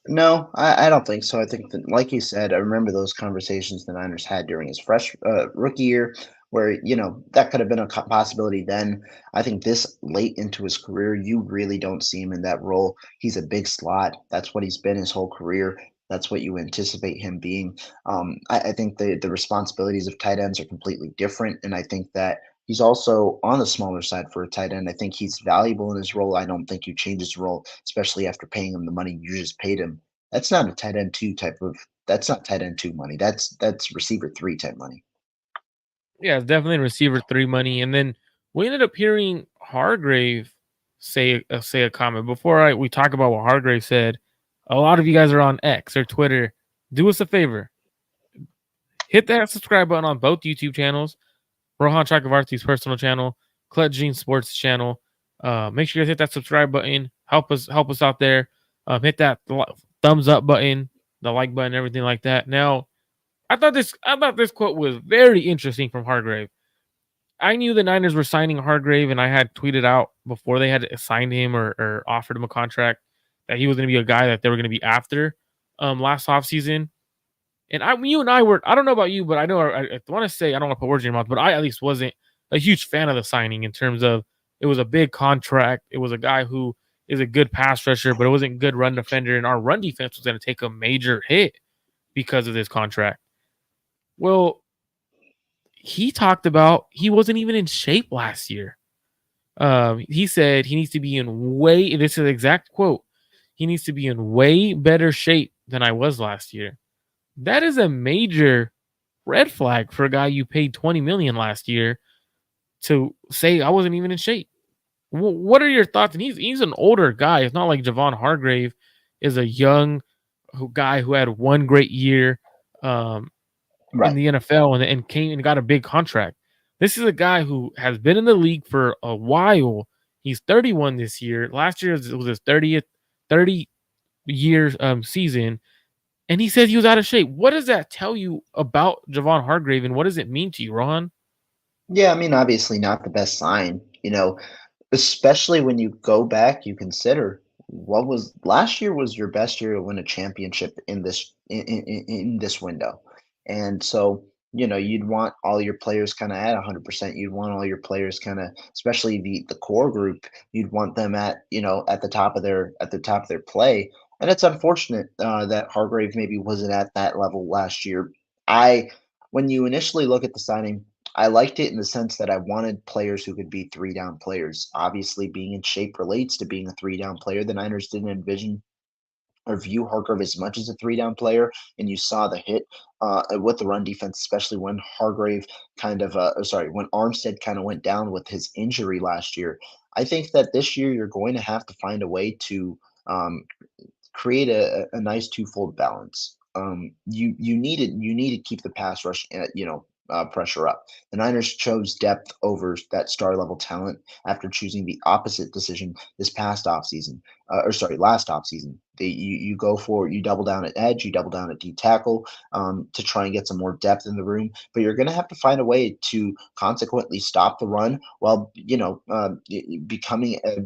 No, I don't think so. I think that, like you said, I remember those conversations the Niners had during his rookie year, where that could have been a possibility then. I think this late into his career, you really don't see him in that role. He's a big slot. That's what he's been his whole career. That's what you anticipate him being. I think the responsibilities of tight ends are completely different, and I think that he's also on the smaller side for a tight end. I think he's valuable in his role. I don't think you change his role, especially after paying him the money you just paid him. That's not a tight end two type of. That's not tight end two money. That's receiver three type money. Yeah, it's definitely receiver three money. And then we ended up hearing Hargrave say a comment before we talk about what Hargrave said. A lot of you guys are on X or Twitter. Do us a favor, hit that subscribe button on both YouTube channels, Rohan Chakravarti's personal channel, Clutch Gene Sports channel. Make sure you guys hit that subscribe button. Help us out there. Hit that thumbs up button, the like button, everything like that. Now, I thought this quote was very interesting from Hargrave. I knew the Niners were signing Hargrave, and I had tweeted out before they had signed him or offered him a contract that he was going to be a guy that they were going to be after last offseason. And you and I were, I don't know about you, but I know I want to say, I don't want to put words in your mouth, but I at least wasn't a huge fan of the signing in terms of it was a big contract. It was a guy who is a good pass rusher, but it wasn't a good run defender. And our run defense was going to take a major hit because of this contract. Well, he talked about he wasn't even in shape last year. He said he needs to be in way, this is an exact quote, he needs to be in way better shape than I was last year. That is a major red flag for a guy you paid 20 million last year to say I wasn't even in shape. What are your thoughts? And he's an older guy. It's not like Javon Hargrave is a young guy who had one great year. In Right. the NFL and came and got a big contract. This is a guy who has been in the league for a while. He's 31 this year. Last year was his 30 years season, and he says he was out of shape. What does that tell you about Javon Hargrave, and what does it mean to you, Ron? Yeah, I mean, obviously not the best sign. Especially when you go back, you consider what was last year was your best year to win a championship in this window. And so, you'd want all your players kind of at 100%. You'd want all your players kind of, especially the core group, you'd want them at the top of their play. And it's unfortunate that Hargrave maybe wasn't at that level last year. I When you initially look at the signing, I liked it in the sense that I wanted players who could be three down players. Obviously, being in shape relates to being a three down player. The Niners didn't envision or view Hargrave as much as a three down player, and you saw the hit with the run defense, especially when when Armstead kind of went down with his injury last year. I think that this year you're going to have to find a way to um, create a nice twofold balance. You need to keep the pass rush pressure up. The Niners chose depth over that star level talent after choosing the opposite decision this past offseason, last offseason. You double down at edge, you double down at D tackle to try and get some more depth in the room. But you're going to have to find a way to consequently stop the run while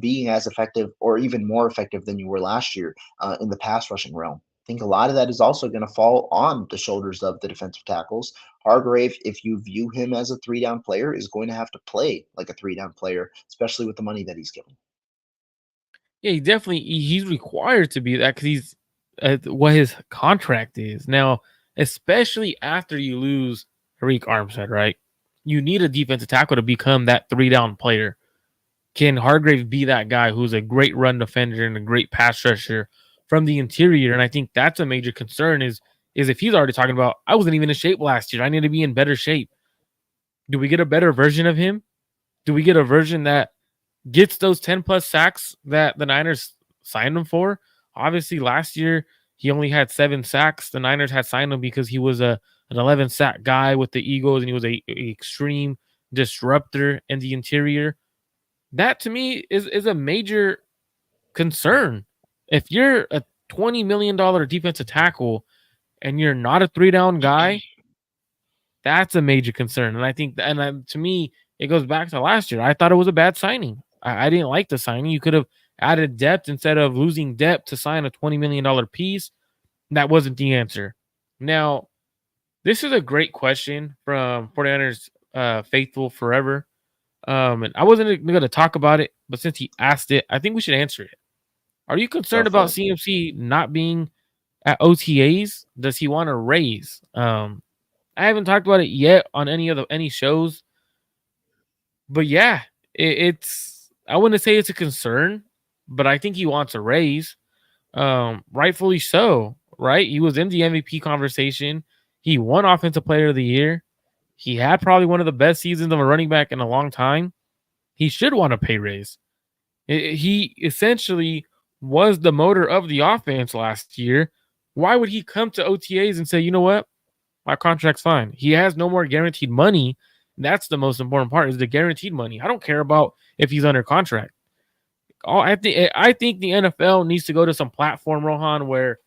being as effective or even more effective than you were last year in the pass rushing realm. think a lot of that is also going to fall on the shoulders of the defensive tackles. Hargrave, if you view him as a three down player, is going to have to play like a three down player, especially with the money that he's given. Yeah, he definitely he's required to be that because he's what his contract is now, especially after you lose Tariq Armstead, right? You need a defensive tackle to become that three down player. Can Hargrave be that guy who's a great run defender and a great pass rusher from the interior? And I think that's a major concern is if he's already talking about I wasn't even in shape last year. I need to be in better shape. Do we get a better version of him? Do we get a version that gets those 10 plus sacks that the Niners signed him for? Obviously, last year he only had 7 sacks. The Niners had signed him because he was an 11 sack guy with the Eagles and he was a extreme disruptor in the interior. That to me is a major concern. If you're a $20 million defensive tackle and you're not a three down guy, that's a major concern. And I think, to me, it goes back to last year. I thought it was a bad signing. I didn't like the signing. You could have added depth instead of losing depth to sign a $20 million piece. That wasn't the answer. Now, this is a great question from 49ers faithful forever. And I wasn't going to talk about it, but since he asked it, I think we should answer it. Are you Go concerned for about it. CMC not being at OTAs? Does he want to raise? I haven't talked about it yet on any shows, but yeah, it's I wouldn't say it's a concern, but I think he wants a raise. Rightfully so, right? He was in the MVP conversation. He won Offensive Player of the Year. He had probably one of the best seasons of a running back in a long time. He should want a pay raise. He essentially was the motor of the offense last year. Why would he come to OTAs and say, you know what? My contract's fine. He has no more guaranteed money. That's the most important part is the guaranteed money. I don't care about if he's under contract. I think the NFL needs to go to some platform, Rohan, where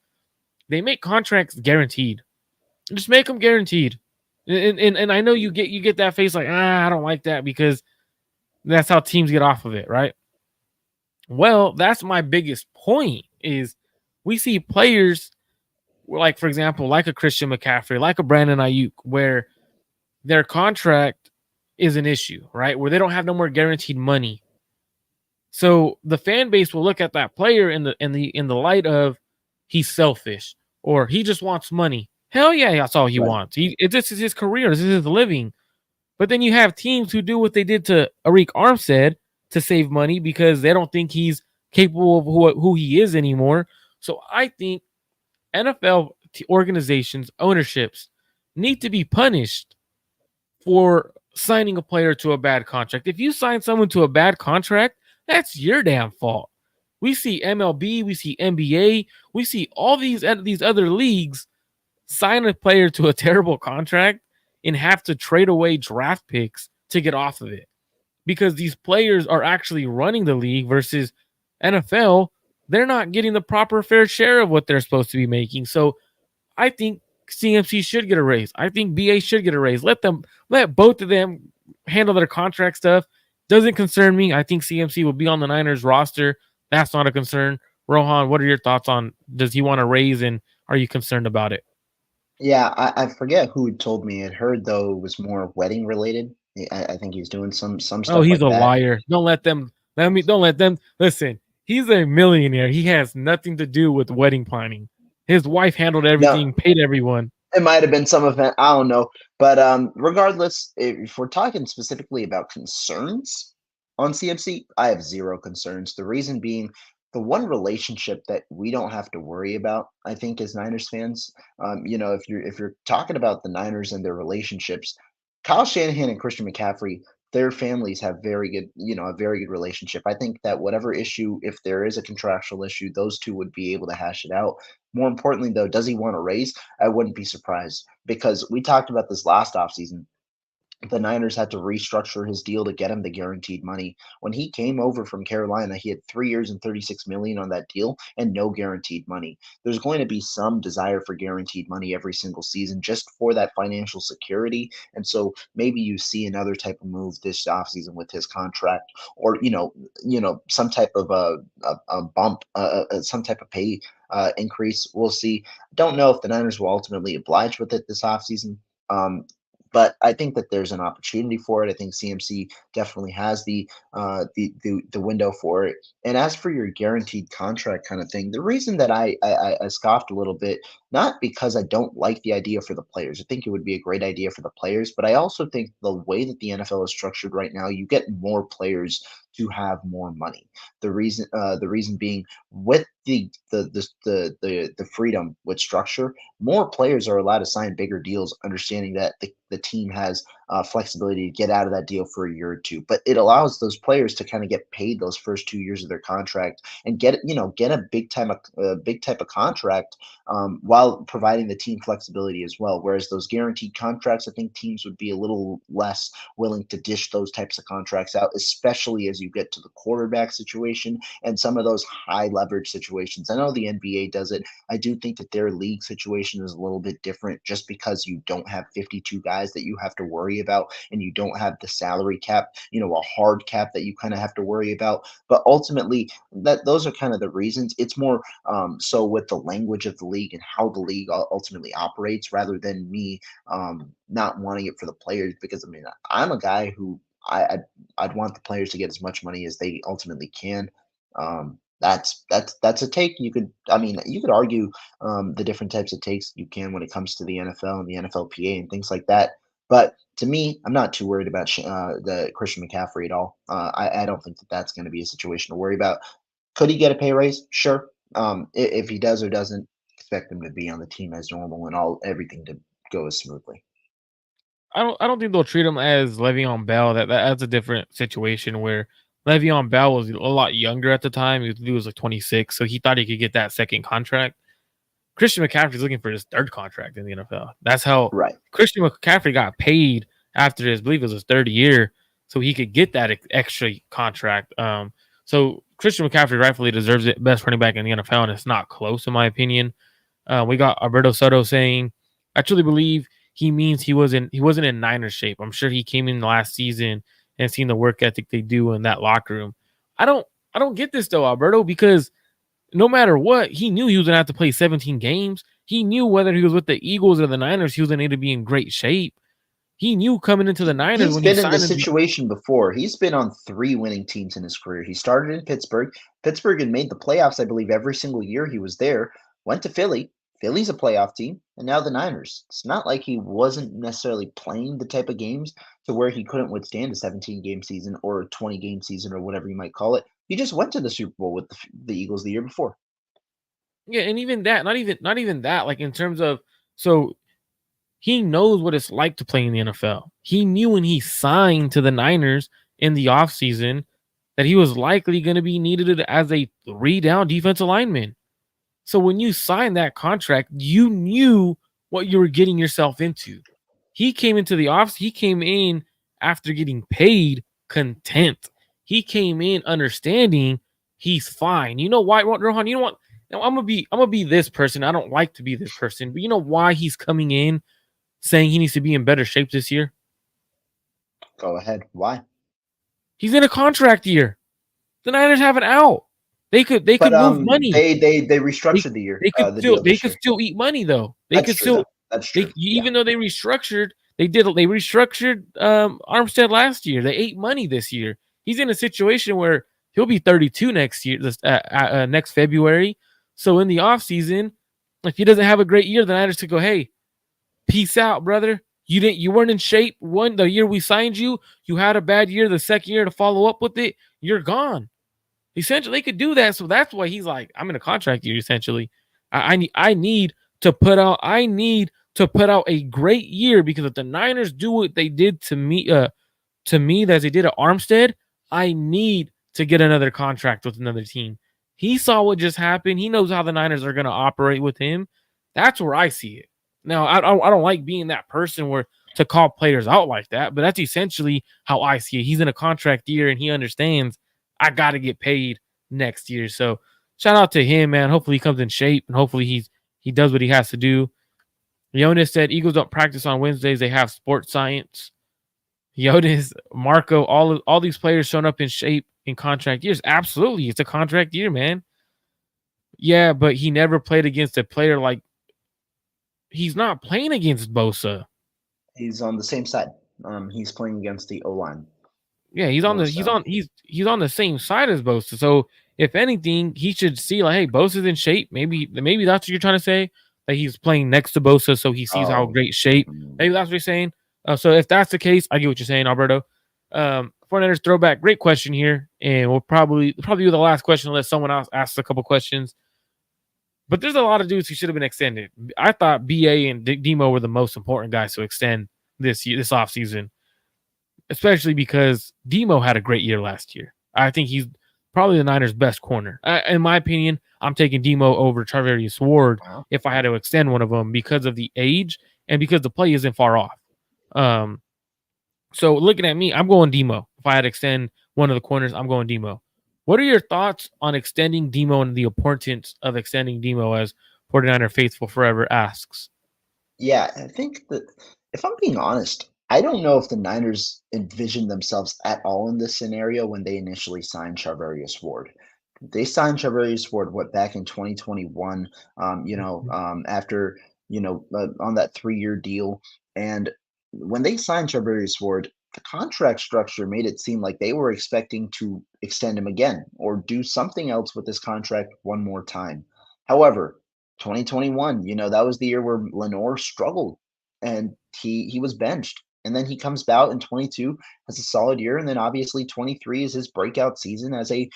they make contracts guaranteed. Just make them guaranteed. And I know you get that face like, I don't like that because that's how teams get off of it, right? Well, that's my biggest point is we see players like, for example, like a Christian McCaffrey, like a Brandon Ayuk, where their contract is an issue, right? Where they don't have no more guaranteed money. So the fan base will look at that player in the light of he's selfish or he just wants money. Hell yeah, that's all he Right. wants. This is his career. This is his living. But then you have teams who do what they did to Arik Armstead to save money because they don't think he's capable of who he is anymore. So I think NFL organizations, ownerships need to be punished for signing a player to a bad contract. If you sign someone to a bad contract, that's your damn fault. We see MLB, we see NBA, we see all these other leagues sign a player to a terrible contract and have to trade away draft picks to get off of it because these players are actually running the league versus NFL. They're not getting the proper fair share of what they're supposed to be making. So I think CMC should get a raise. I think BA should get a raise. Let both of them handle their contract stuff. Doesn't concern me. I think CMC will be on the Niners roster. That's not a concern. Rohan, what are your thoughts on does he want to raise and are you concerned about it? Yeah, I forget who told me. I heard though it was more wedding related. I think he's doing some Oh, stuff he's like a that. liar. Don't let them listen. He's a millionaire. He has nothing to do with wedding planning. His wife handled No, everything, paid everyone. it might have been some event, I don't know. But, regardless, if we're talking specifically about concerns on CMC, I have 0 concerns. The reason being, the one relationship that we don't have to worry about, I think, as Niners fans, if you're talking about the Niners and their relationships, Kyle Shanahan and Christian McCaffrey, their families have a very good relationship. I think that whatever issue, if there is a contractual issue, those 2 would be able to hash it out. More importantly, though, does he want to raise? I wouldn't be surprised because we talked about this last offseason. The Niners had to restructure his deal to get him the guaranteed money. When he came over from Carolina, he had 3 years and 36 million on that deal and no guaranteed money. There's going to be some desire for guaranteed money every single season just for that financial security. And so maybe you see another type of move this offseason with his contract or some type of a bump, some type of pay increase. We'll see. Don't know if the Niners will ultimately oblige with it this offseason. Um, but I think that there's an opportunity for it. I think CMC definitely has the window for it. And as for your guaranteed contract kind of thing, the reason that I scoffed a little bit, not because I don't like the idea for the players. I think it would be a great idea for the players, but I also think the way that the NFL is structured right now, you get more players to have more money. The reason being, with the freedom with structure, more players are allowed to sign bigger deals, understanding that the team has flexibility to get out of that deal for a year or two. But it allows those players to kind of get paid those first 2 years of their contract and get a big type of contract, while providing the team flexibility as well. Whereas those guaranteed contracts, I think teams would be a little less willing to dish those types of contracts out, especially as you get to the quarterback situation and some of those high leverage situations. I know the NBA does it. I do think that their league situation is a little bit different, just because you don't have 52 guys that you have to worry about, and you don't have the salary cap, a hard cap that you kind of have to worry about. But ultimately, those are kind of the reasons. It's more so with the language of the league and how the league ultimately operates, rather than me not wanting it for the players. Because I mean, I'm a guy who I'd want the players to get as much money as they ultimately can. That's a take. You could argue the different types of takes you can when it comes to the NFL and the NFLPA and things like that. But to me, I'm not too worried about the Christian McCaffrey at all. I don't think that that's going to be a situation to worry about. Could he get a pay raise? Sure. If he does or doesn't, expect him to be on the team as normal and everything to go as smoothly. I don't think they'll treat him as Le'Veon Bell. That's a different situation where Le'Veon Bell was a lot younger at the time. He was like 26, so he thought he could get that second contract. Christian McCaffrey's looking for his third contract in the NFL. That's how Right. Christian McCaffrey got paid after his, I believe it was his third year, so he could get that extra contract. So Christian McCaffrey rightfully deserves it, best running back in the NFL, and it's not close in my opinion. We got Alberto Soto saying, "I truly believe he means he wasn't in Niners shape. I'm sure he came in last season and seen the work ethic they do in that locker room." I don't I don't get this though, Alberto, because no matter what, he knew he was gonna have to play 17 games. He knew whether he was with the Eagles or the Niners, he was gonna need to be in great shape. He knew coming into the Niners He's when he been in this signed him. situation before. He's been on 3 winning teams in his career. He started in Pittsburgh. Pittsburgh had made the playoffs, I believe, every single year he was there. Went to Philly. Philly's a playoff team, and now the Niners. It's not like he wasn't necessarily playing the type of games to where he couldn't withstand a 17-game season or a 20-game season or whatever you might call it. He just went to the Super Bowl with the Eagles the year before. Yeah, and even that, not even that, like in terms of, so he knows what it's like to play in the NFL. He knew when he signed to the Niners in the offseason that he was likely going to be needed as a three down defensive lineman. So when you signed that contract, you knew what you were getting yourself into. He came into the office, he came in after getting paid content. He came in understanding he's fine. You know why, Rohan? You know what? Now I'm gonna be this person. I don't like to be this person, but you know why he's coming in saying he needs to be in better shape this year? Go ahead. Why? He's in a contract year. The Niners have an out. They could But move money. they They restructured the year, they could the still deal they this could year. still eat money though. They That's could true though. still That's they true. Yeah. even though they restructured, they restructured Armstead last year. They ate money this year. He's in a situation where he'll be 32 next year, next February. So in the offseason, if he doesn't have a great year, the Niners could go, "Hey, peace out, brother. You weren't in shape one the year we signed you. You had a bad year the second year to follow up with it. You're gone." Essentially, they could do that. So that's why he's like, I'm in a contract year. Essentially, I need to put out a great year, because if the Niners do what they did to me as they did at Armstead, I need to get another contract with another team. He saw what just happened. He knows how the Niners are going to operate with him. That's where I see it. Now, I don't like being that person where to call players out like that, but that's essentially how I see it. He's in a contract year and he understands I got to get paid next year. So shout out to him, man. Hopefully he comes in shape and hopefully he does what he has to do. Jonas said Eagles don't practice on Wednesdays. They have sports science. Yotis, Marco, all these players showing up in shape in contract years. Absolutely, it's a contract year, man. Yeah, but he never played against a player like he's not playing against Bosa. He's on the same side. He's playing against the O line Yeah, he's on more the so. he's on the same side as Bosa. So if anything, he should see like, hey, Bosa's in shape. Maybe that's what you're trying to say. That he's playing next to Bosa, so he sees how Oh, great shape. mm, Maybe that's what you're saying. So if that's the case, I get what you're saying, Alberto. 49ers throwback, great question here, and we'll probably do the last question unless someone else asks a couple questions. But there's a lot of dudes who should have been extended. I thought BA and Demo were the most important guys to extend this offseason, especially because Demo had a great year last year. I think he's probably the Niners' best corner. In my opinion, I'm taking Demo over Charvarius Ward wow. if I had to extend one of them because of the age and because the play isn't far off. So looking at me, I'm going Demo. If I had to extend one of the corners, I'm going Demo. What are your thoughts on extending Demo and the importance of extending Demo as 49er Faithful Forever asks? Yeah, I think that if I'm being honest, I don't know if the Niners envisioned themselves at all in this scenario when they initially signed Charvarius Ward. They signed Charvarius Ward what back in 2021, after on that 3-year deal, and when they signed Charvarius Ward, the contract structure made it seem like they were expecting to extend him again or do something else with this contract one more time. However, 2021, that was the year where Lenore struggled and he was benched. And then he comes out in 22, has a solid year, and then obviously 23 is his breakout season as a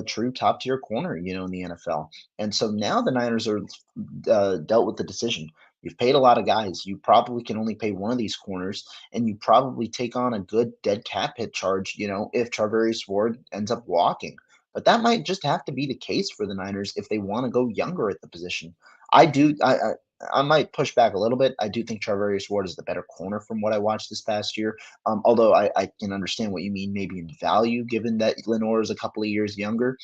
true top tier corner, in the NFL. And so now the Niners are dealt with the decision. You've paid a lot of guys. You probably can only pay one of these corners, and you probably take on a good dead cap hit charge, if Charvarius Ward ends up walking. But that might just have to be the case for the Niners if they want to go younger at the position. I do. I might push back a little bit. I do think Charvarius Ward is the better corner from what I watched this past year. Although I can understand what you mean, maybe in value, given that Lenore is a couple of years younger.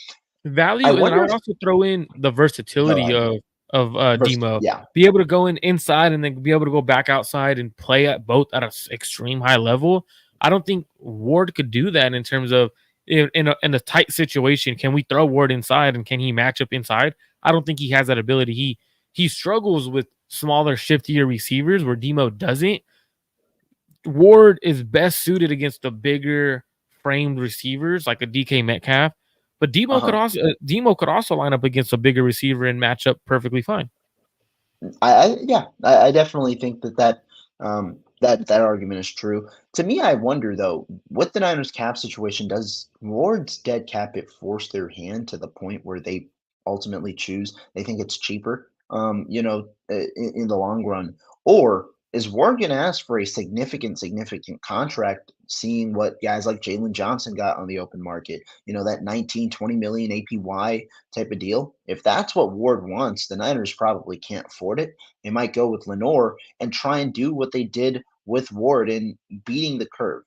I Value, and then I wonder would if also throw in the go versatility ahead. of Demo. Yeah. Be able to go inside and then be able to go back outside and play at both at an extreme high level. I don't think Ward could do that in terms of in a tight situation. Can we throw Ward inside and can he match up inside? I don't think he has that ability. He struggles with smaller, shiftier receivers where Demo doesn't. Ward is best suited against the bigger framed receivers like a DK Metcalf, but Uh-huh. Demo could also line up against a bigger receiver and match up perfectly fine. I definitely think that argument is true. To me, I wonder though, with the Niners cap situation, does Ward's dead cap it force their hand to the point where they ultimately choose? They think it's cheaper, in the long run, or is Ward going to ask for a significant contract, seeing what guys like Jalen Johnson got on the open market? That 19, 20 million APY type of deal. If that's what Ward wants, the Niners probably can't afford it. They might go with Lenore and try and do what they did with Ward in beating the curve,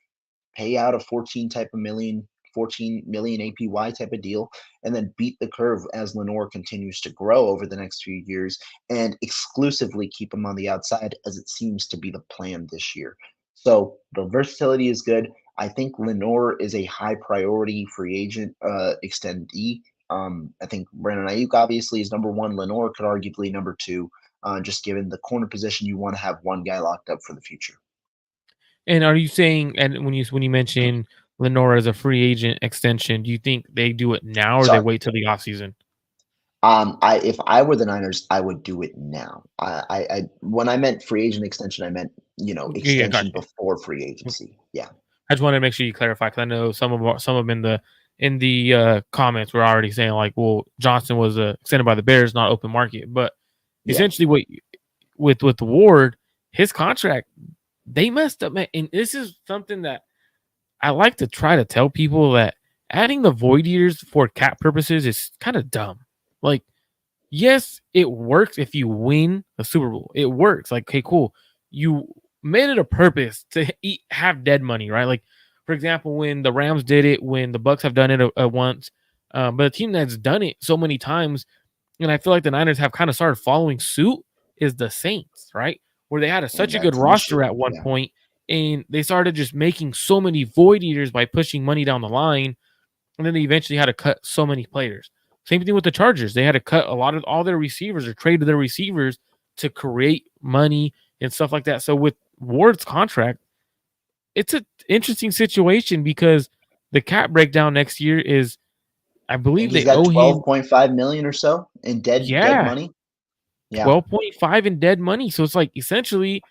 pay out a 14 million APY type of deal, and then beat the curve as Lenore continues to grow over the next few years and exclusively keep him on the outside as it seems to be the plan this year. So the versatility is good. I think Lenore is a high priority free agent extendee. I think Brandon Ayuk obviously is number one. Lenore could arguably number two, just given the corner position, you want to have one guy locked up for the future. And are you saying, and when you mention Lenore as a free agent extension, do you think they do it now or they Sorry. wait till the offseason? I if I were the Niners, I would do it now. I when I meant free agent extension, I meant Yeah, yeah, extension gotcha. before free agency. Yeah, I just wanted to make sure you clarify because I know some of them in the comments were already saying like, well, Johnson was extended by the Bears, not open market. But yeah. essentially, what with Ward, his contract, they messed up, man. And this is something that I like to try to tell people that adding the void years for cap purposes is kind of dumb. Like, yes, it works if you win a Super Bowl. It works. Like, okay, cool. You made it a purpose to have dead money, right? Like, for example, when the Rams did it, when the Bucks have done it once, but a team that's done it so many times, and I feel like the Niners have kind of started following suit, is the Saints, right? Where they had And such a good that's an roster issue. at one Yeah. point, and they started just making so many void eaters by pushing money down the line, and then they eventually had to cut so many players. Same thing with the Chargers. They had to cut a lot of all their receivers or trade their receivers to create money and stuff like that. So with Ward's contract, it's an interesting situation because the cap breakdown next year is, I I think believe he's they got owe him, 12.5 million or so in dead yeah, money. Yeah, 12.5 in dead money. So it's like essentially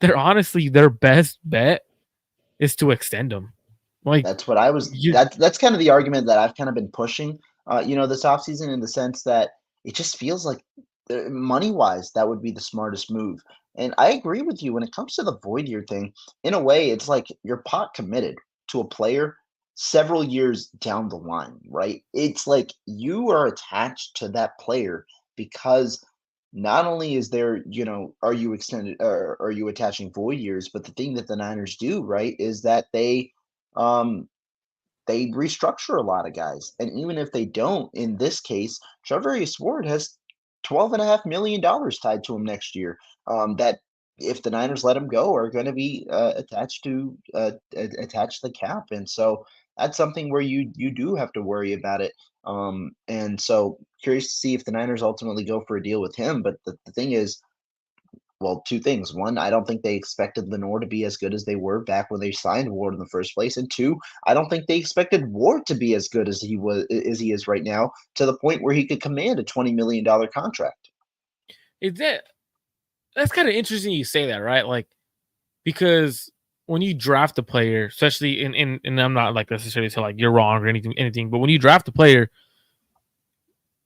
they're honestly their best bet is to extend them. Like that's what I was you that's kind of the argument that I've kind of been pushing, this offseason in the sense that it just feels like money-wise, that would be the smartest move. And I agree with you when it comes to the void year thing. In a way, it's like you're pot committed to a player several years down the line, right? It's like you are attached to that player because not only is there, are you extended or are you attaching void years, but the thing that the Niners do, right, is that um they restructure a lot of guys. And even if they don't, in this case, Charvarius Ward has $12.5 million tied to him next year. That if the Niners let him go, are going to be attached to the cap, and so that's something where you do have to worry about it. And so curious to see if the Niners ultimately go for a deal with him. But the thing is, well, two things. One, I don't think they expected Lenore to be as good as they were back when they signed Ward in the first place. And two, I don't think they expected Ward to be as good as he is right now, to the point where he could command a $20 million contract. is that that's kind of interesting you say that, right? Like because when you draft a player, especially in and I'm not like necessarily say like you're wrong or anything, but when you draft a player,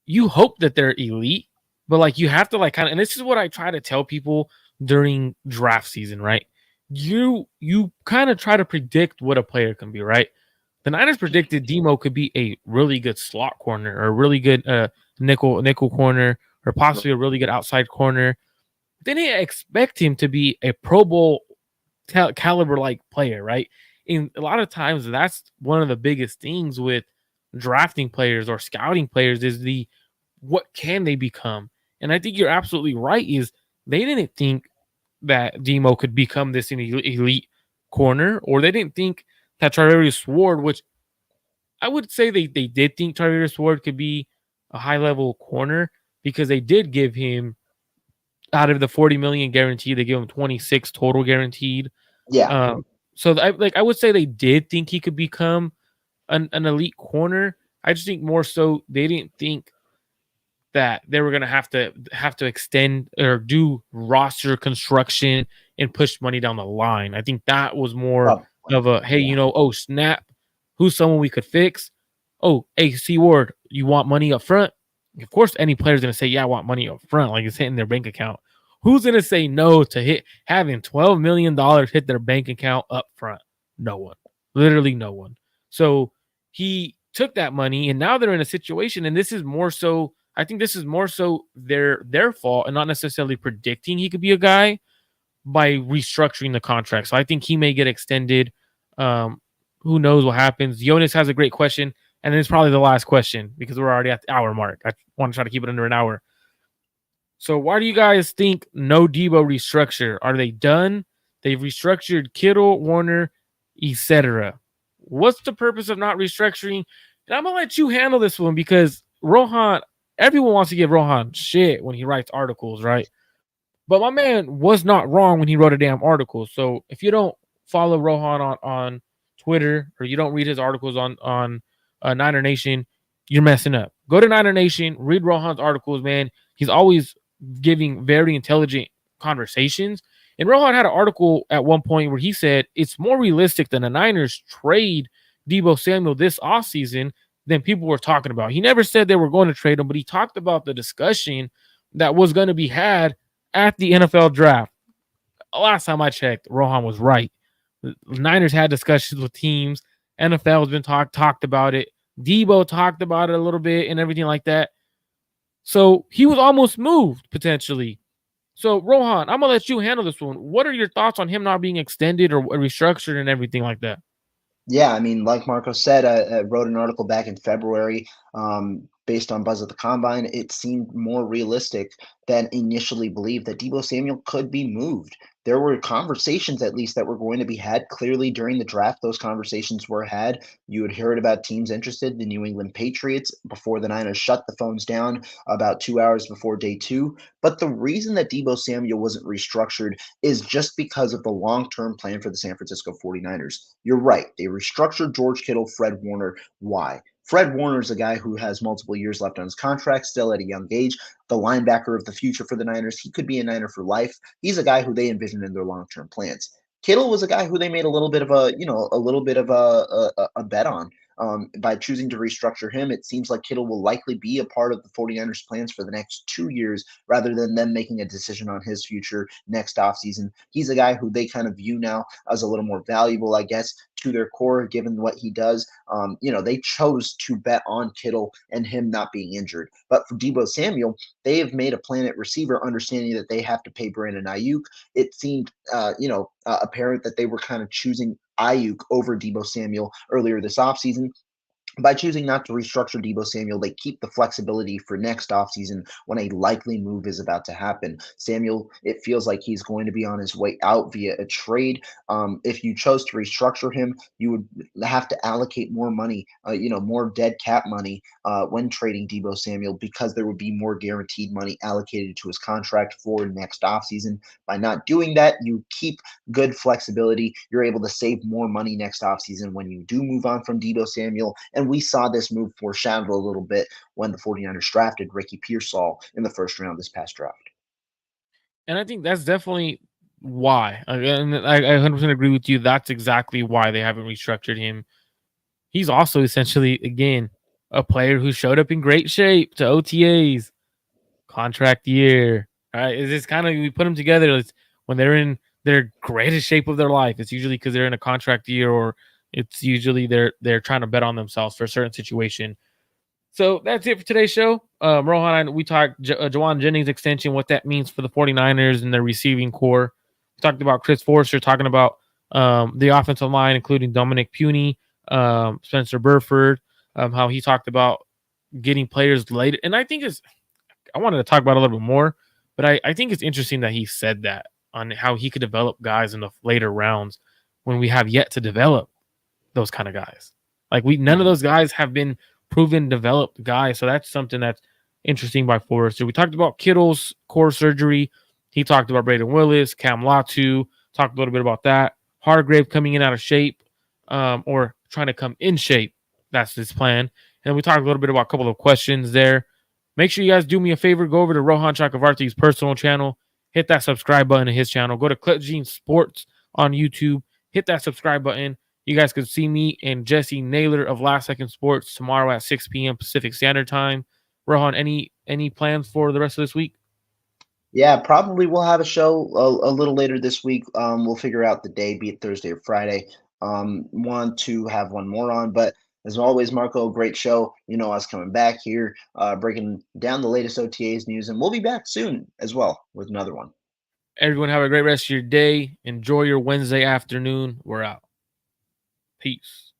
you hope that they're elite, but like you have to like kind of, and this is what I try to tell people during draft season, right? You kind of try to predict what a player can be, right? The Niners predicted Demo could be a really good slot corner or a really good nickel corner or possibly a really good outside corner. They didn't expect him to be a Pro Bowl caliber like player, right? And a lot of times that's one of the biggest things with drafting players or scouting players is the what can they become? And I think you're absolutely right. Is they didn't think that Demo could become this elite corner, or they didn't think that Charvarius Ward, which I would say they did think Charvarius Ward could be a high level corner because they did give him out of the 40 million guarantee, they give him 26 total guaranteed. Yeah. Um, so I would say they did think he could become an elite corner. I just think more so they didn't think that they were going to have to extend or do roster construction and push money down the line. I think that was more Probably. of a hey, Yeah. oh snap, who's someone we could fix? Oh, hey, C Ward, you want money up front? Of course, any player's going to say, yeah, I want money up front, like it's hitting their bank account. Who's going to say no to having $12 million hit their bank account up front? No one, literally no one. So he took that money, and now they're in a situation, and this is more so. I think this is more so their fault, and not necessarily predicting he could be a guy by restructuring the contract. So I think he may get extended. Um, who knows what happens? Jonas has a great question, and then it's probably the last question because we're already at the hour mark. I want to try to keep it under an hour. So why do you guys think no Debo restructure? Are they done? They've restructured Kittle, Warner, etc. What's the purpose of not restructuring? And I'm gonna let you handle this one because Rohan, everyone wants to give Rohan shit when he writes articles, right? But my man was not wrong when he wrote a damn article. So if you don't follow Rohan on Twitter or you don't read his articles on Niner Nation, you're messing up. Go to Niner Nation, read Rohan's articles, man. He's always giving very intelligent conversations. And Rohan had an article at one point where he said it's more realistic than the Niners trade Debo Samuel this offseason than people were talking about. He never said they were going to trade him, but he talked about the discussion that was going to be had at the NFL draft. Last time I checked, Rohan was right. The Niners had discussions with teams. NFL has been talked about it. Debo talked about it a little bit and everything like that. So he was almost moved potentially. So Rohan, I'm gonna let you handle this one. What are your thoughts on him not being extended or restructured and everything like that? Yeah, I mean, like Marco said, I wrote an article back in February, based on buzz at the combine. It seemed more realistic than initially believed that Debo Samuel could be moved. there were conversations at least that were going to be had clearly during the draft. Those conversations were had. You had heard about teams interested, the New England Patriots, before the Niners shut the phones down about 2 hours before day two. But the reason that Debo Samuel wasn't restructured is just because of the long term plan for the San Francisco 49ers. You're right. They restructured George Kittle, Fred Warner. Why? Fred Warner is a guy who has multiple years left on his contract, still at a young age, the linebacker of the future for the Niners. He could be a Niner for life. He's a guy who they envisioned in their long-term plans. Kittle was a guy who they made a little bit of a bet on. By choosing to restructure him, it seems like Kittle will likely be a part of the 49ers plans for the next 2 years rather than them making a decision on his future next offseason. He's a guy who they kind of view now as a little more valuable, I guess, to their core, given what he does. They chose to bet on Kittle and him not being injured. But for Debo Samuel, they have made a plan at receiver, understanding that they have to pay Brandon Ayuk. It seemed, apparent that they were kind of choosing Ayuk over Debo Samuel earlier this offseason. By choosing not to restructure Debo Samuel, they keep the flexibility for next offseason when a likely move is about to happen. Samuel, it feels like he's going to be on his way out via a trade. If you chose to restructure him, you would have to allocate more money, more dead cap money when trading Debo Samuel, because there would be more guaranteed money allocated to his contract for next offseason. By not doing that, you keep good flexibility. You're able to save more money next offseason when you do move on from Debo Samuel. And we saw this move foreshadowed a little bit when the 49ers drafted Ricky Pearsall in the first round this past draft. And I think that's definitely why. And I 100% agree with you. That's exactly why they haven't restructured him. He's also essentially, again, a player who showed up in great shape to OTAs, contract year. Right? It's just kind of, we put them together. It's when they're in their greatest shape of their life. It's usually because they're in a contract year, or it's usually they're trying to bet on themselves for a certain situation. So that's it for today's show. Rohan, we talked Jauan Jennings extension, what that means for the 49ers and their receiving core. We talked about Chris Forster, talking about the offensive line, including Dominic Puny, Spencer Burford, how he talked about getting players late. And I wanted to talk about it a little bit more, but I think it's interesting that he said that on how he could develop guys in the later rounds when we have yet to develop those kind of guys. Like none of Mhm. those guys have been proven developed guys. So that's something that's interesting by Forrester. We talked about Kittle's core surgery. He talked about Braden Willis, Cam Latu, talked a little bit about that. Hargrave coming in out of shape, or trying to come in shape. That's his plan. And we talked a little bit about a couple of questions there. Make sure you guys do me a favor. Go over to Rohan Chakravarti's personal channel. Hit that subscribe button to his channel. Go to Clip Gene Sports on YouTube. Hit that subscribe button. You guys can see me and Jesse Naylor of Last Second Sports tomorrow at 6 p.m. Pacific Standard Time. Rohan, any plans for the rest of this week? Yeah, probably we'll have a show a little later this week. We'll figure out the day, be it Thursday or Friday. Want to have one more on, but as always, Marco, great show. You know us coming back here, breaking down the latest OTAs news, and we'll be back soon as well with another one. Everyone have a great rest of your day. Enjoy your Wednesday afternoon. We're out. Peace.